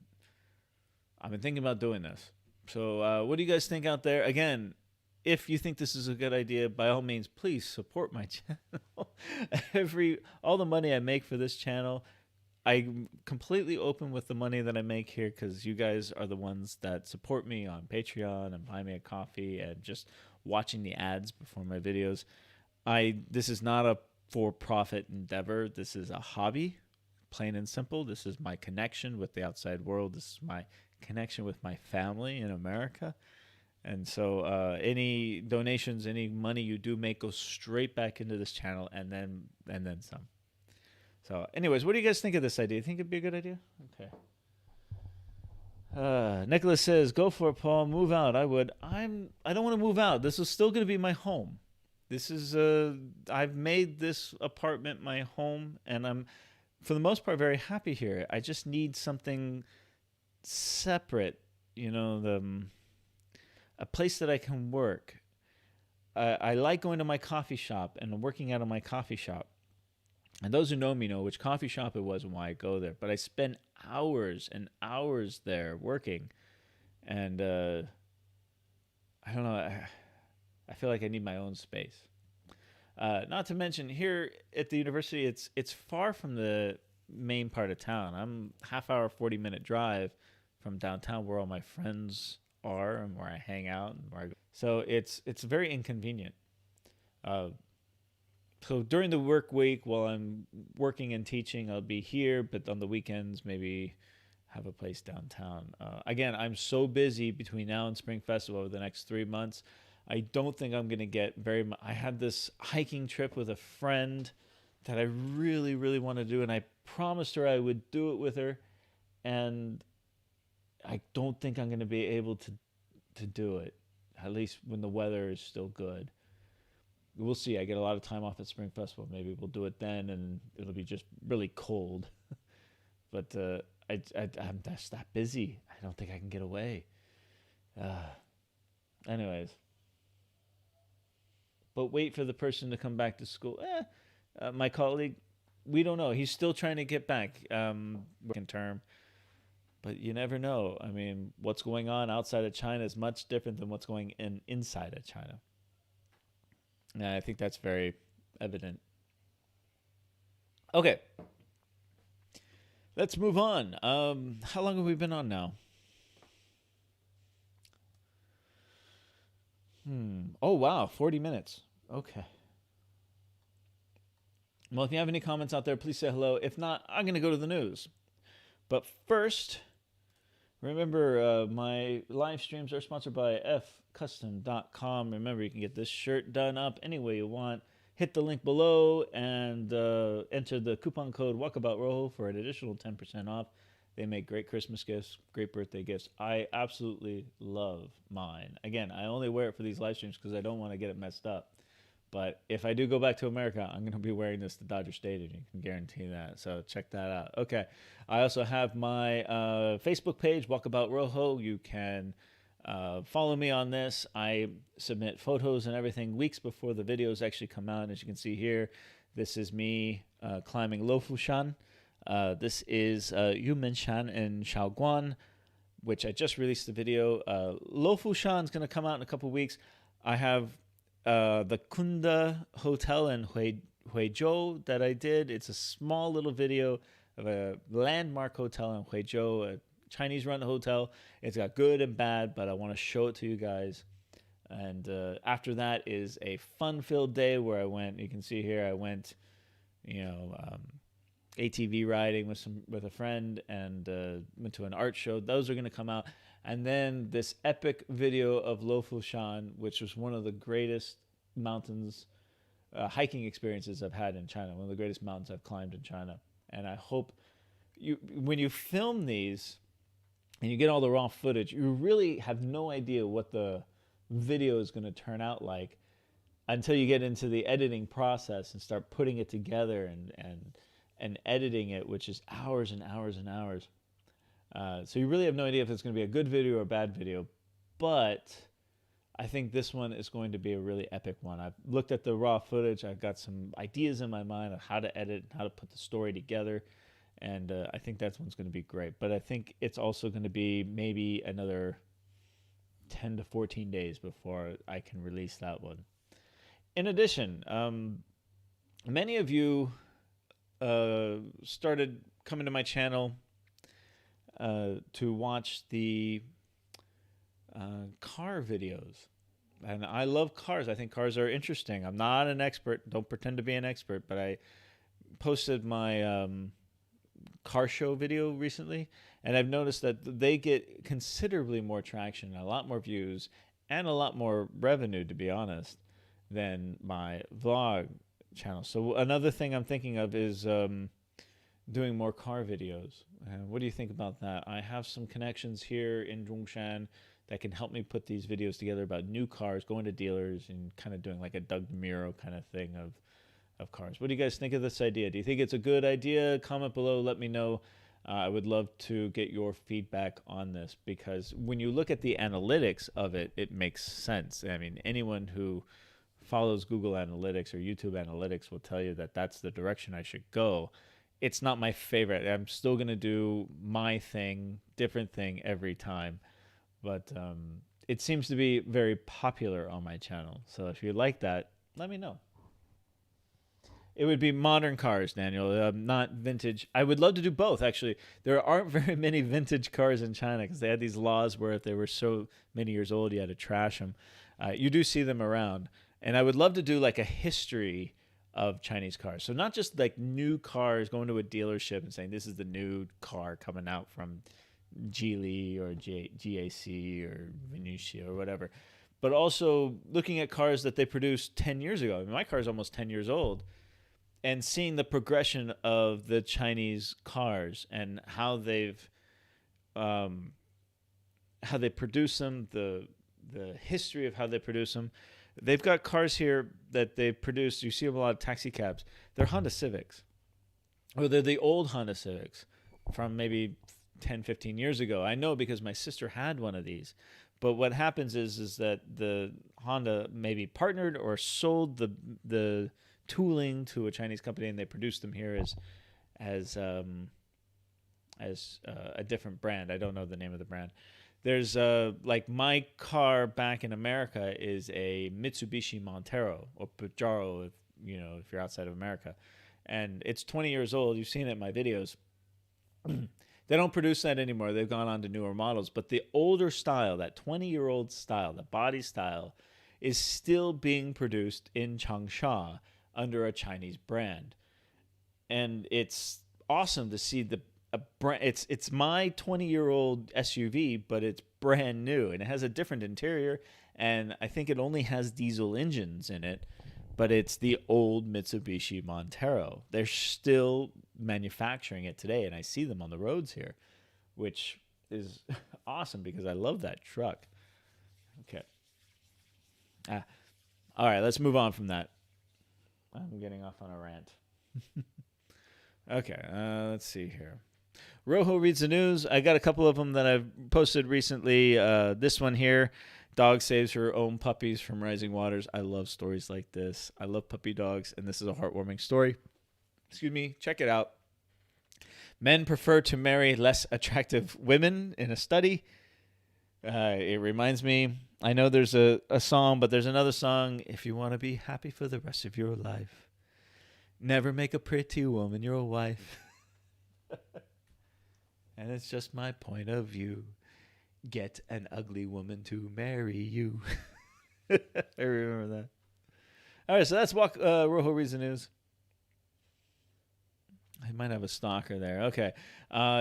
I've been thinking about doing this. So what do you guys think out there? Again, if you think this is a good idea, by all means, please support my channel. All the money I make for this channel, I'm completely open with the money that I make here, because you guys are the ones that support me on Patreon and buy me a coffee and just watching the ads before my videos. This is not a for-profit endeavor. This is a hobby, plain and simple. This is my connection with the outside world. This is my connection with my family in America. And so any donations, any money you do make goes straight back into this channel, and then some. So anyways, what do you guys think of this idea? Think it'd be a good idea? Okay. Nicholas says, go for it, Paul. Move out. I would. I don't want to move out. This is still going to be my home. This is I've made this apartment my home, and I'm, for the most part, very happy here. I just need something separate, you know, a place that I can work. I like going to my coffee shop and working out of my coffee shop. And those who know me know which coffee shop it was and why I go there. But I spend hours and hours there working. And I don't know. I feel like I need my own space. Not to mention, here at the university, it's far from the main part of town. I'm half-hour, 40-minute drive from downtown, where all my friends are and where I hang out and where I go. So it's very inconvenient. So during the work week, while I'm working and teaching, I'll be here. But on the weekends, maybe have a place downtown. Again, I'm so busy between now and Spring Festival over the next 3 months. I don't think I'm gonna get very much. I had this hiking trip with a friend that I really, really want to do, and I promised her I would do it with her, and I don't think I'm gonna be able to do it. At least when the weather is still good. We'll see. I get a lot of time off at Spring Festival. Maybe we'll do it then, and it'll be just really cold. But I'm just that busy. I don't think I can get away. Uh, anyways, but wait for the person to come back to school. My colleague, we don't know. He's still trying to get back. Working term, but you never know. I mean, what's going on outside of China is much different than what's going in inside of China. And I think that's very evident. Okay, let's move on. How long have we been on now? Oh wow, 40 minutes. Okay. Well, if you have any comments out there, please say hello. If not, I'm gonna go to the news. But first, remember, my live streams are sponsored by fcustom.com. Remember, you can get this shirt done up any way you want. Hit the link below and enter the coupon code WalkaboutRojo for an additional 10% off. They make great Christmas gifts, great birthday gifts. I absolutely love mine. Again, I only wear it for these live streams because I don't want to get it messed up. But if I do go back to America, I'm going to be wearing this to Dodger Stadium. You can guarantee that. So check that out. Okay. I also have my Facebook page, Walkabout Rojo. You can follow me on this. I submit photos and everything weeks before the videos actually come out. As you can see here, this is me climbing Lofushan. This is Yuminshan in Shaoguan, which I just released the video. Lofushan is going to come out in a couple weeks. I have the Kunda Hotel in Huizhou that I did. It's a small little video of a landmark hotel in Huizhou, a Chinese-run hotel. It's got good and bad, but I want to show it to you guys. And after that is a fun-filled day where I went. You can see here I went, ATV riding with a friend and went to an art show. Those are going to come out. And then this epic video of Lofushan, which was one of the greatest mountains, hiking experiences I've had in China, one of the greatest mountains I've climbed in China. And I hope when you film these and you get all the raw footage, you really have no idea what the video is going to turn out like until you get into the editing process and start putting it together and editing it, which is hours and hours and hours. So you really have no idea if it's going to be a good video or a bad video, but I think this one is going to be a really epic one. I've looked at the raw footage. I've got some ideas in my mind of how to edit, how to put the story together, and I think that one's going to be great. But I think it's also going to be maybe another 10 to 14 days before I can release that one. In addition, many of you started coming to my channel to watch the car videos. And I love cars. I think cars are interesting. I'm not an expert. Don't pretend to be an expert. But I posted my car show video recently. And I've noticed that they get considerably more traction, a lot more views, and a lot more revenue, to be honest, than my vlog channel. So another thing I'm thinking of is doing more car videos. What do you think about that? I have some connections here in Zhongshan that can help me put these videos together about new cars, going to dealers, and kind of doing like a Doug Muro kind of thing of cars. What do you guys think of this idea? Do you think it's a good idea? Comment below. Let me know. I would love to get your feedback on this, because when you look at the analytics of it, it makes sense. I mean, anyone who follows Google Analytics or YouTube Analytics will tell you that that's the direction I should go. It's not my favorite. I'm still going to do my thing, different thing every time. But it seems to be very popular on my channel. So if you like that, let me know. It would be modern cars, Daniel, not vintage. I would love to do both, actually. There aren't very many vintage cars in China because they had these laws where if they were so many years old, you had to trash them. You do see them around. And I would love to do like a history of Chinese cars. So not just like new cars going to a dealership and saying this is the new car coming out from Geely or GAC or Venusia or whatever, but also looking at cars that they produced 10 years ago. I mean, my car is almost 10 years old, and seeing the progression of the Chinese cars and how they produce them, the history of how they produce them. They've got cars here that they produce. You see a lot of taxi cabs. They're Honda Civics, or they're the old Honda Civics from maybe 10, 15 years ago. I know because my sister had one of these. But what happens is that the Honda maybe partnered or sold the tooling to a Chinese company, and they produced them here as a different brand. I don't know the name of the brand. There's like my car back in America is a Mitsubishi Montero or Pajero, if you're outside of America, and it's 20 years old. You've seen it in my videos. They don't produce that anymore. They've gone on to newer models, but the older style, that 20-year-old style, the body style, is still being produced in Changsha under a Chinese brand, and it's awesome to see it's my 20-year-old SUV, but it's brand new, and it has a different interior, and I think it only has diesel engines in it, but it's the old Mitsubishi Montero. They're still manufacturing it today, and I see them on the roads here, which is awesome because I love that truck. Okay. All right, let's move on from that. I'm getting off on a rant. Okay, let's see here. Rojo reads the news. I got a couple of them that I've posted recently. This one here, dog saves her own puppies from rising waters. I love stories like this. I love puppy dogs, and this is a heartwarming story. Excuse me. Check it out. Men prefer to marry less attractive women in a study. It reminds me, I know there's a song, but there's another song. If you want to be happy for the rest of your life, never make a pretty woman your wife. And it's just my point of view. Get an ugly woman to marry you. I remember that. All right, so that's Rojo reads the news. I might have a stalker there. Okay.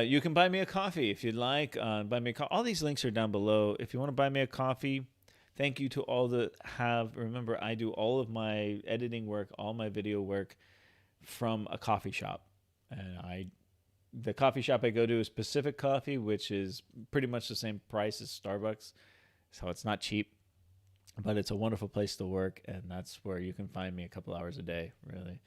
You can buy me a coffee if you'd like. Buy me all these links are down below. If you want to buy me a coffee, thank you to all that have. Remember, I do all of my editing work, all my video work from a coffee shop. And the coffee shop I go to is Pacific Coffee, which is pretty much the same price as Starbucks. So it's not cheap, but it's a wonderful place to work. And that's where you can find me a couple hours a day, really.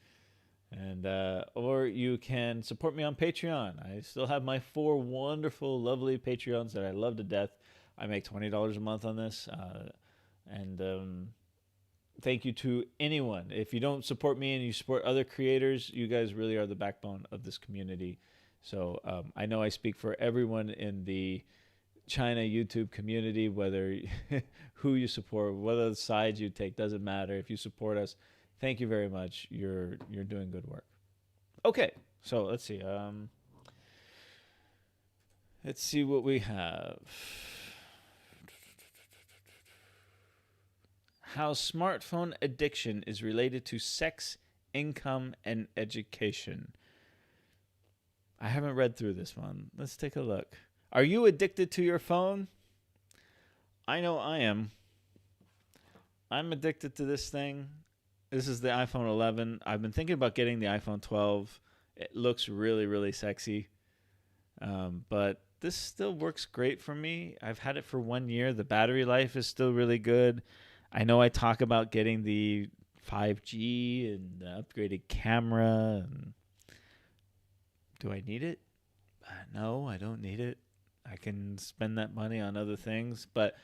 And or you can support me on Patreon. I still have my 4 wonderful, lovely Patreons that I love to death. I make $20 a month on this. And thank you to anyone. If you don't support me and you support other creators, you guys really are the backbone of this community. So I know I speak for everyone in the China YouTube community, whether who you support, whether the sides you take, doesn't matter. If you support us, thank you very much. You're doing good work. Okay, so let's see. Let's see what we have. How smartphone addiction is related to sex, income, and education. I haven't read through this one. Let's take a look. Are you addicted to your phone? I know I am. I'm addicted to this thing. This is the iPhone 11. I've been thinking about getting the iPhone 12. It looks really, really sexy. But this still works great for me. I've had it for 1 year. The battery life is still really good. I know I talk about getting the 5G and the upgraded camera. Do I need it? No, I don't need it. I can spend that money on other things. But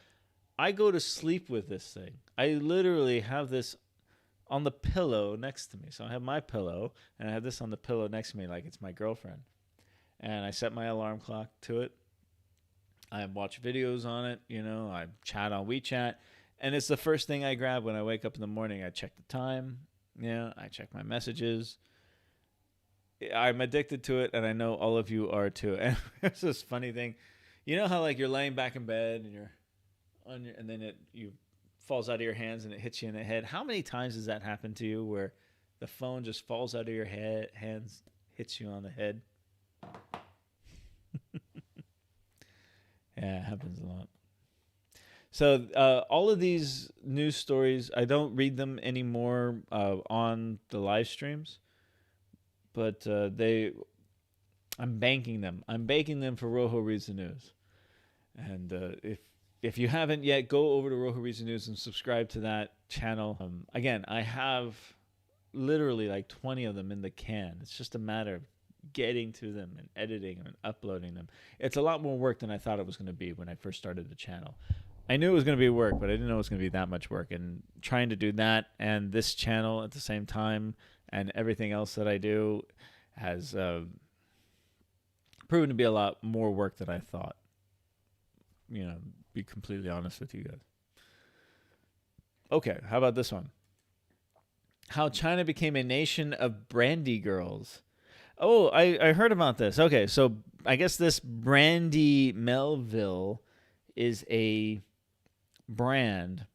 I go to sleep with this thing. I literally have this on the pillow next to me. So I have my pillow, and I have this on the pillow next to me like it's my girlfriend. And I set my alarm clock to it. I watch videos on it. I chat on WeChat. And it's the first thing I grab when I wake up in the morning. I check the time. I check my messages. I'm addicted to it, and I know all of you are too. And there's this funny thing. You know how like you're laying back in bed and you're and then you falls out of your hands and it hits you in the head. How many times has that happened to you where the phone just falls out of your hands, hits you on the head. Yeah, it happens a lot. So all of these news stories, I don't read them anymore on the live streams, but I'm banking them. I'm banking them for Rojo Reads the News. And if you haven't yet, go over to Rojo Reads the News and subscribe to that channel. Again, I have literally like 20 of them in the can. It's just a matter of getting to them and editing and uploading them. It's a lot more work than I thought it was going to be when I first started the channel. I knew it was going to be work, but I didn't know it was going to be that much work. And trying to do that and this channel at the same time and everything else that I do has proven to be a lot more work than I thought. Be completely honest with you guys. Okay, how about this one? How China became a nation of brandy girls. Oh, I heard about this. Okay, so I guess this Brandy Melville is a brand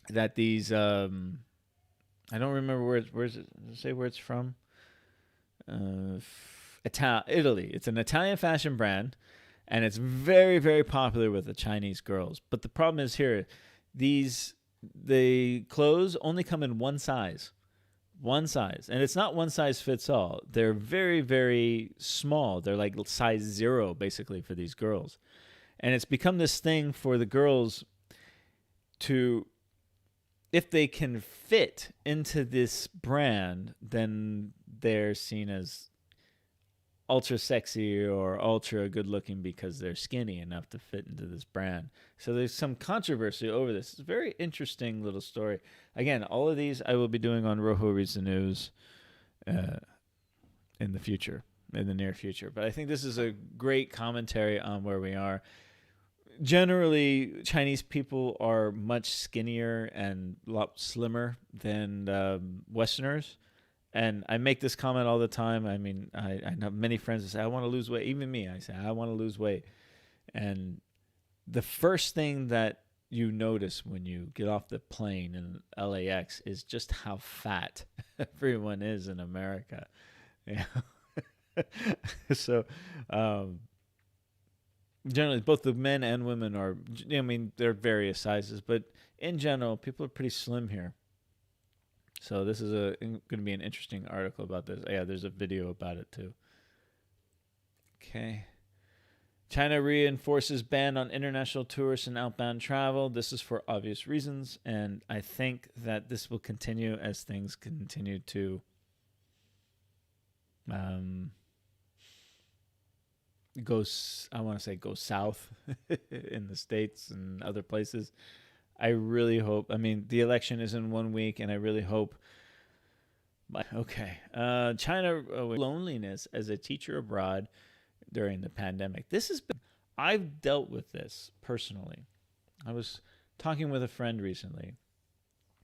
that these I don't remember where's it say where it's from. Italy. It's an Italian fashion brand, and it's very, very popular with the Chinese girls. But the problem is here, the clothes only come in one size, and it's not one size fits all. They're very, very small. They're like size 0 basically for these girls, and it's become this thing for the girls to, if they can fit into this brand, then they're seen as ultra sexy or ultra good looking because they're skinny enough to fit into this brand. So there's some controversy over this. It's a very interesting little story. Again, all of these I will be doing on Rojo Reads the News in the near future. But I think this is a great commentary on where we are. Generally, Chinese people are much skinnier and a lot slimmer than Westerners. And I make this comment all the time. I mean, I know many friends that say, I want to lose weight. Even me, I say, I want to lose weight. And the first thing that you notice when you get off the plane in LAX is just how fat everyone is in America. Yeah. So, generally, both the men and women are, I mean, they're various sizes. But in general, people are pretty slim here. So this is going to be an interesting article about this. Yeah, there's a video about it too. Okay. China reinforces ban on international tourists and outbound travel. This is for obvious reasons, and I think that this will continue as things continue to go south in the States and other places. I really hope. I mean, the election is in 1 week, and I really hope. Okay. China loneliness as a teacher abroad during the pandemic. I've dealt with this personally. I was talking with a friend recently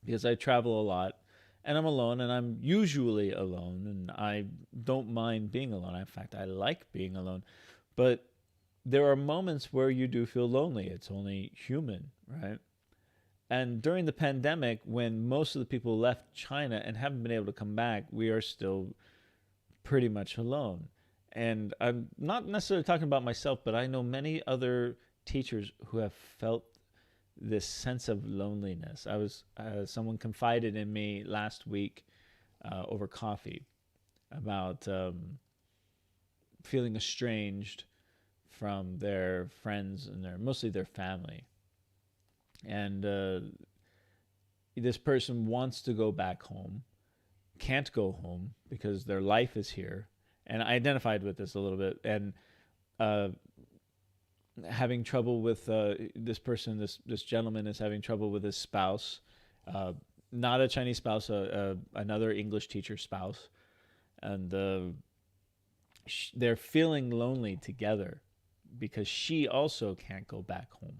because I travel a lot, and I'm alone, and I'm usually alone, and I don't mind being alone. In fact, I like being alone. But there are moments where you do feel lonely. It's only human, right? And during the pandemic, when most of the people left China and haven't been able to come back, we are still pretty much alone. And I'm not necessarily talking about myself, but I know many other teachers who have felt this sense of loneliness. Someone confided in me last week over coffee about feeling estranged from their friends and mostly their family. And this person wants to go back home, can't go home because their life is here. And I identified with this a little bit. And having trouble with this person, this gentleman is having trouble with his spouse, not a Chinese spouse, another English teacher spouse. And they're feeling lonely together because she also can't go back home.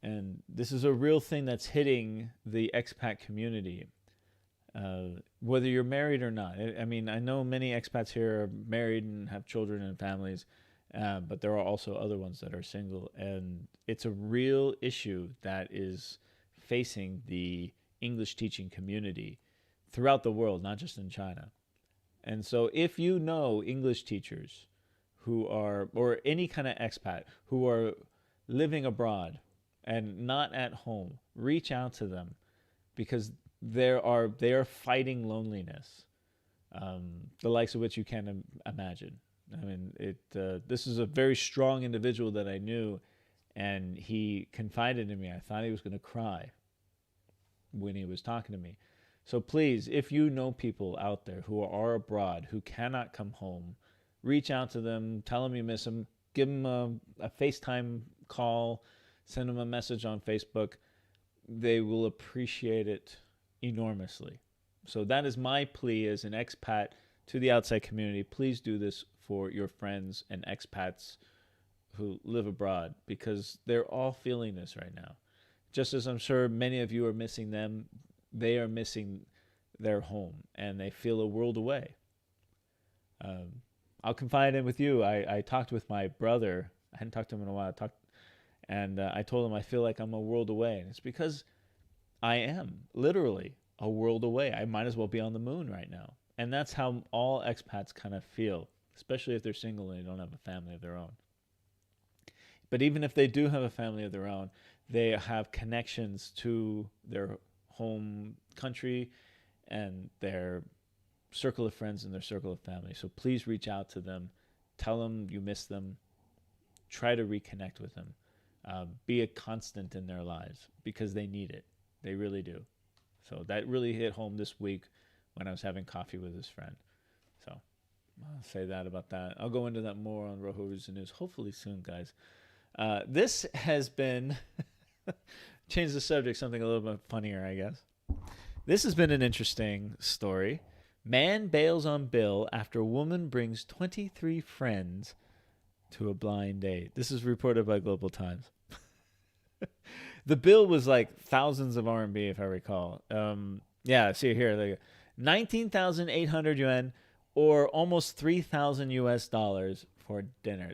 And this is a real thing that's hitting the expat community, whether you're married or not. I mean, I know many expats here are married and have children and families, but there are also other ones that are single. And it's a real issue that is facing the English teaching community throughout the world, not just in China. And so if you know English teachers who are, or any kind of expat who are living abroad and not at home, reach out to them because they are fighting loneliness, the likes of which you can't imagine. I mean, this is a very strong individual that I knew, and he confided in me. I thought he was going to cry when he was talking to me. So please, if you know people out there who are abroad, who cannot come home, reach out to them, tell them you miss them, give them a FaceTime call, send them a message on Facebook. They will appreciate it enormously. So that is my plea as an expat to the outside community. Please do this for your friends and expats who live abroad because they're all feeling this right now. Just as I'm sure many of you are missing them, they are missing their home and they feel a world away. I'll confide in with you. I talked with my brother. I hadn't talked to him in a while. I told him I feel like I'm a world away. And it's because I am literally a world away. I might as well be on the moon right now. And that's how all expats kind of feel, especially if they're single and they don't have a family of their own. But even if they do have a family of their own, they have connections to their home country and their circle of friends and their circle of family. So please reach out to them. Tell them you miss them. Try to reconnect with them. Be a constant in their lives because they need it. They really do. So that really hit home this week when I was having coffee with his friend. So I'll say that about that. I'll go into that more on Rojo News hopefully soon, guys. This has been change the subject, something a little bit funnier, I guess. This has been an interesting story. Man bails on bill after woman brings 23 friends to a blind date. This is reported by Global Times. The bill was like thousands of RMB, if I recall. Yeah, see here, like 19,800 yuan, or almost 3,000 US dollars for dinner.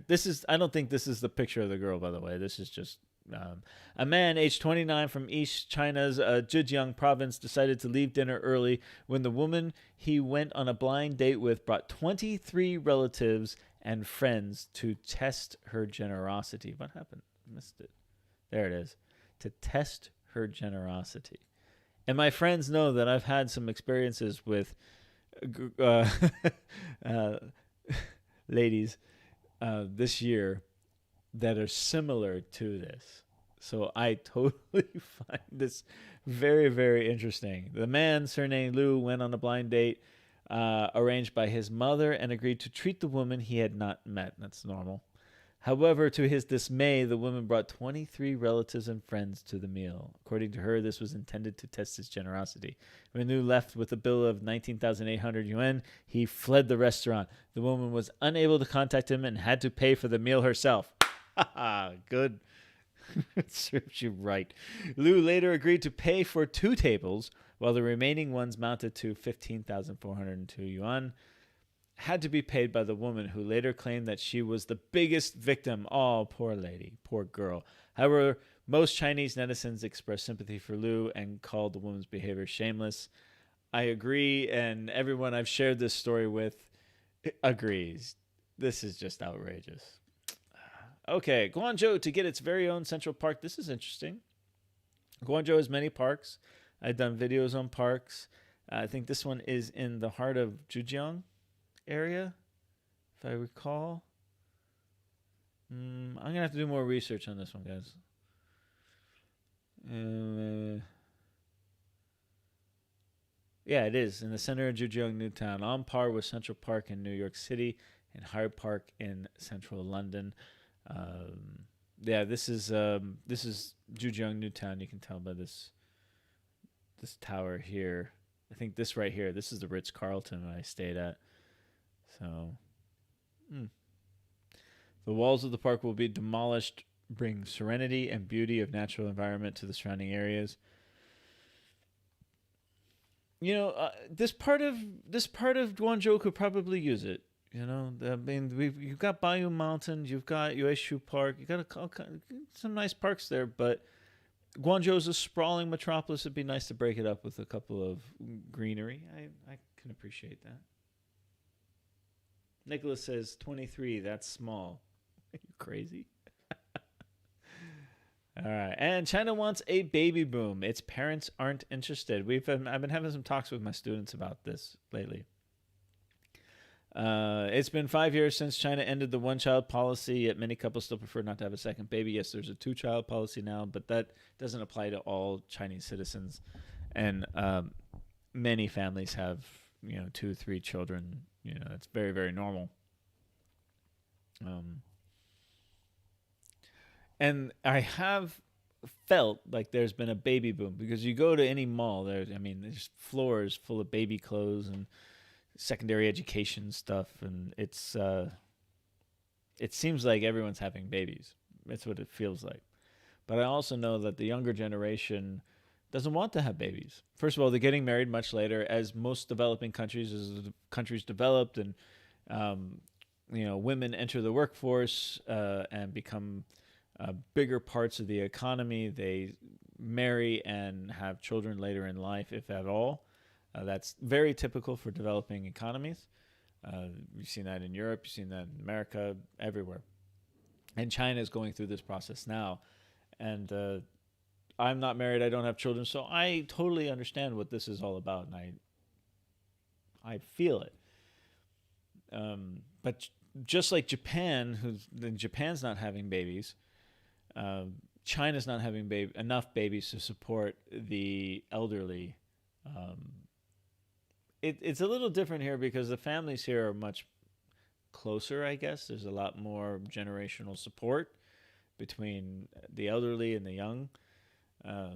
I don't think this is the picture of the girl, by the way. This is just a man aged 29 from East China's Zhejiang province decided to leave dinner early when the woman he went on a blind date with brought 23 relatives and friends to test her generosity. What happened? I missed it. There it is. To test her generosity. And my friends know that I've had some experiences with ladies this year that are similar to this. So I totally find this very, very interesting. The man, surnamed Liu, went on a blind date arranged by his mother and agreed to treat the woman he had not met. That's normal. However, to his dismay, the woman brought 23 relatives and friends to the meal. According to her, this was intended to test his generosity. When Liu left with a bill of 19,800 yuan, he fled the restaurant. The woman was unable to contact him and had to pay for the meal herself. Good. It serves you right. Liu later agreed to pay for 2 tables, while the remaining ones mounted to 15,402 yuan. Had to be paid by the woman, who later claimed that she was the biggest victim. Oh, poor lady, poor girl. However, most Chinese netizens expressed sympathy for Liu and called the woman's behavior shameless. I agree, and everyone I've shared this story with agrees. This is just outrageous. Okay, Guangzhou to get its very own Central Park. This is interesting. Guangzhou has many parks. I've done videos on parks. I think this one is in the heart of Zhejiang area, if I recall. I'm going to have to do more research on this one, guys. Yeah, it is in the center of Zhejiang New Town, on par with Central Park in New York City and Hyde Park in central London. Yeah, this is Zhejiang New Town. You can tell by this tower here. I think this right here. This is the Ritz-Carlton I stayed at. So, the walls of the park will be demolished, bring serenity and beauty of natural environment to the surrounding areas. You know, this part of Guangzhou could probably use it. You know, I mean, you've got Bayou Mountain, you've got Yueshu Park, you got some nice parks there, but Guangzhou is a sprawling metropolis. It'd be nice to break it up with a couple of greenery. I can appreciate that. Nicholas says 23. That's small. Are you crazy? All right. And China wants a baby boom. Its parents aren't interested. I've been having some talks with my students about this lately. It's been 5 years since China ended the one-child policy, yet many couples still prefer not to have a second baby. Yes, there's a two-child policy now, but that doesn't apply to all Chinese citizens. And many families have, 2, 3 children. That's very, very normal. Um, and I have felt like there's been a baby boom because you go to any mall, there's floors full of baby clothes and secondary education stuff, and it seems like everyone's having babies. That's what it feels like. But I also know that the younger generation doesn't want to have babies. First of all, they're getting married much later, as most developing countries, as the countries developed, and women enter the workforce and become bigger parts of the economy. They marry and have children later in life, if at all. That's very typical for developing economies. You've seen that in Europe, you've seen that in America, everywhere. And China is going through this process now. And I'm not married, I don't have children, so I totally understand what this is all about, and I feel it. But just like Japan's not having babies. China's not having enough babies to support the elderly. It's a little different here because the families here are much closer, I guess. There's a lot more generational support between the elderly and the young.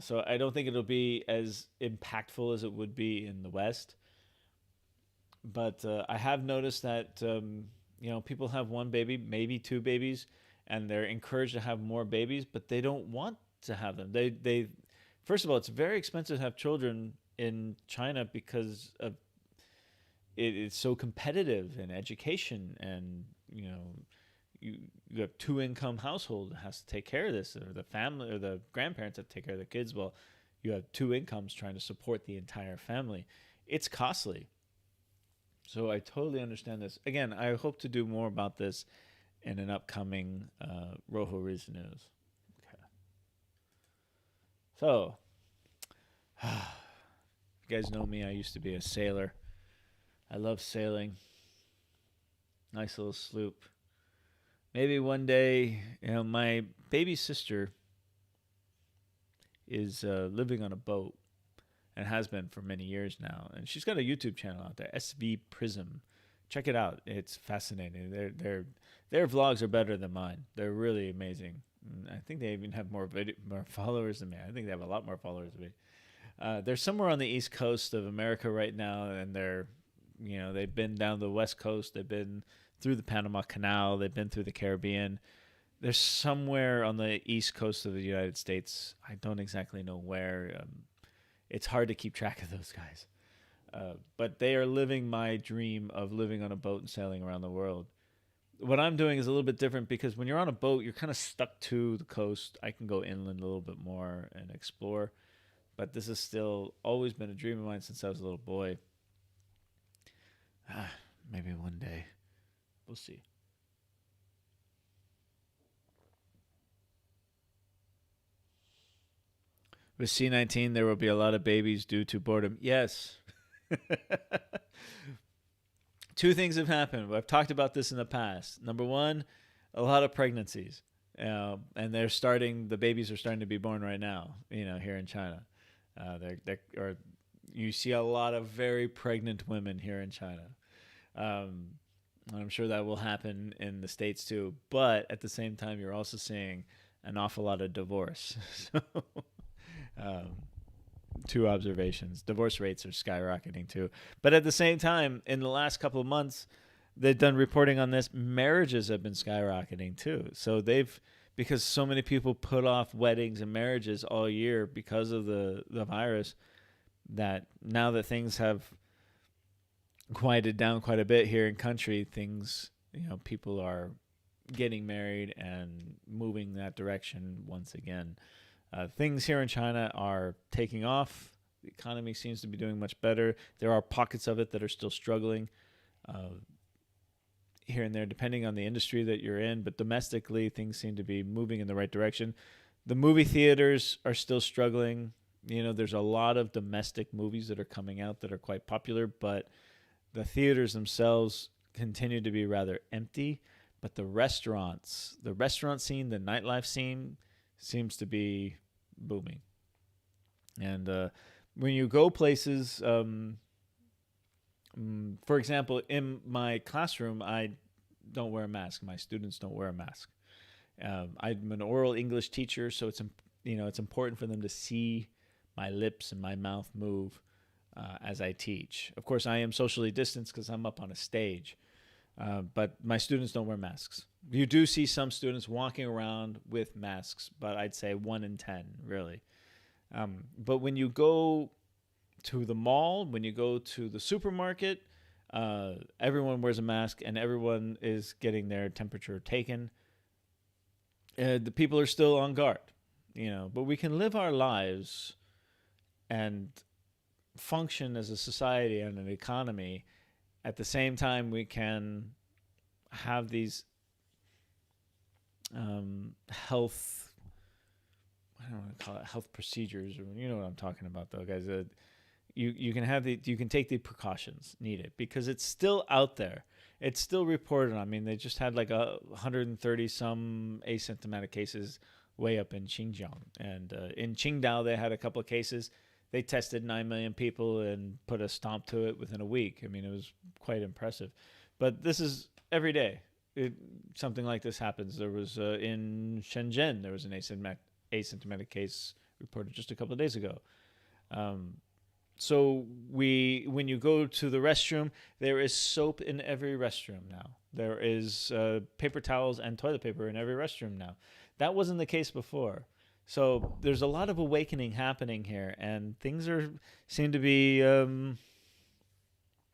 So I don't think it'll be as impactful as it would be in the West. But I have noticed that people have one baby, maybe two babies, and they're encouraged to have more babies, but they don't want to have them. They first of all, it's very expensive to have children in China because of it's so competitive in education, and you have two-income household that has to take care of this, or the family or the grandparents have to take care of the kids. Well, you have two incomes trying to support the entire family. It's costly. So I totally understand this. Again, I hope to do more about this in an upcoming Rojo Riz News. Okay. So, you guys know me. I used to be a sailor. I love sailing. Nice little sloop. Maybe one day, my baby sister is living on a boat and has been for many years now. And she's got a YouTube channel out there, SV Prism. Check it out. It's fascinating. Their vlogs are better than mine. They're really amazing. I think they even have more followers than me. I think they have a lot more followers than me. They're somewhere on the East Coast of America right now, and they've been down the West Coast. They've been through the Panama Canal. They've been through the Caribbean. They're somewhere on the East Coast of the United States. I don't exactly know where. It's hard to keep track of those guys. But they are living my dream of living on a boat and sailing around the world. What I'm doing is a little bit different because when you're on a boat, you're kind of stuck to the coast. I can go inland a little bit more and explore. But this has still always been a dream of mine since I was a little boy. Maybe one day. We'll see. With C-19, there will be a lot of babies due to boredom. Yes. Two things have happened. I've talked about this in the past. Number one, a lot of pregnancies. And the babies are starting to be born right now, here in China. You see a lot of very pregnant women here in China. I'm sure that will happen in the States too. But at the same time, you're also seeing an awful lot of divorce. So, two observations. Divorce rates are skyrocketing too. But at the same time, in the last couple of months, they've done reporting on this. Marriages have been skyrocketing too. So because so many people put off weddings and marriages all year because of the virus, that now that things have quieted down quite a bit here in country, people are getting married and moving that direction once again. Things here in China are taking off. The economy seems to be doing much better. There are pockets of it that are still struggling here and there, depending on the industry that you're in. But domestically, things seem to be moving in the right direction. The movie theaters are still struggling. There's a lot of domestic movies that are coming out that are quite popular, but the theaters themselves continue to be rather empty. But the restaurant scene, the nightlife scene, seems to be booming. And when you go places, for example, in my classroom, I don't wear a mask. My students don't wear a mask. I'm an oral English teacher, so it's important for them to see my lips and my mouth move as I teach. Of course, I am socially distanced because I'm up on a stage, but my students don't wear masks. You do see some students walking around with masks, but I'd say 1 in 10, really. But when you go to the mall, when you go to the supermarket, everyone wears a mask and everyone is getting their temperature taken. The people are still on guard, but we can live our lives and function as a society and an economy. At the same time, we can have these health, I don't want to call it health procedures, or you know what I'm talking about, though, guys. You can take the precautions needed because it's still out there. It's still reported. I mean, they just had like 130 some asymptomatic cases way up in Xinjiang, and in Qingdao they had a couple of cases. They tested 9 million people and put a stomp to it within a week. I mean, it was quite impressive. But this is every day. Something like this happens. There was in Shenzhen, there was an asymptomatic case reported just a couple of days ago. So when you go to the restroom, there is soap in every restroom now. There is paper towels and toilet paper in every restroom now. That wasn't the case before. So there's a lot of awakening happening here, and things seem to be.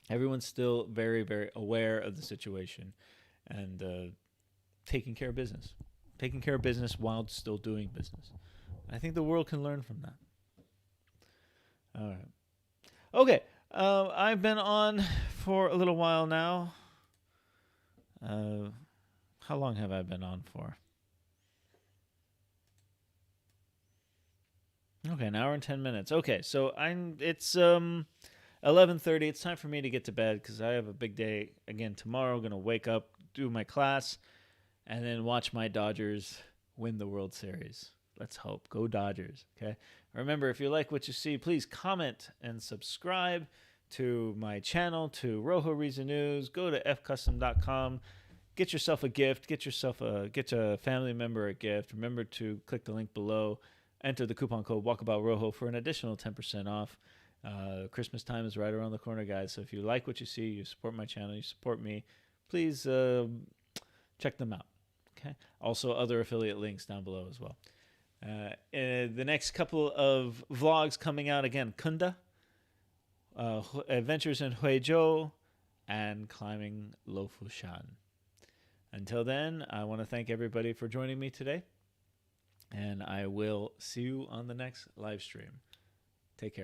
Everyone's still very, very aware of the situation, and taking care of business while still doing business. I think the world can learn from that. All right. Okay. I've been on for a little while now. How long have I been on for? Okay, an hour and 10 minutes. Okay, so it's 11:30. It's time for me to get to bed because I have a big day again tomorrow. I'm gonna wake up, do my class, and then watch my Dodgers win the World Series. Let's hope. Go Dodgers. Okay. Remember, if you like what you see, please comment and subscribe to my channel, to Rojo Reason News. Go to fcustom.com. Get yourself a gift. Get a family member a gift. Remember to click the link below. Enter the coupon code Walkabout Rojo for an additional 10% off. Christmas time is right around the corner, guys. So if you like what you see, you support my channel, you support me, please check them out. Okay. Also, other affiliate links down below as well. The next couple of vlogs coming out again: Kunda, Adventures in Huizhou, and climbing Lofushan. Until then, I want to thank everybody for joining me today. And I will see you on the next live stream. Take care.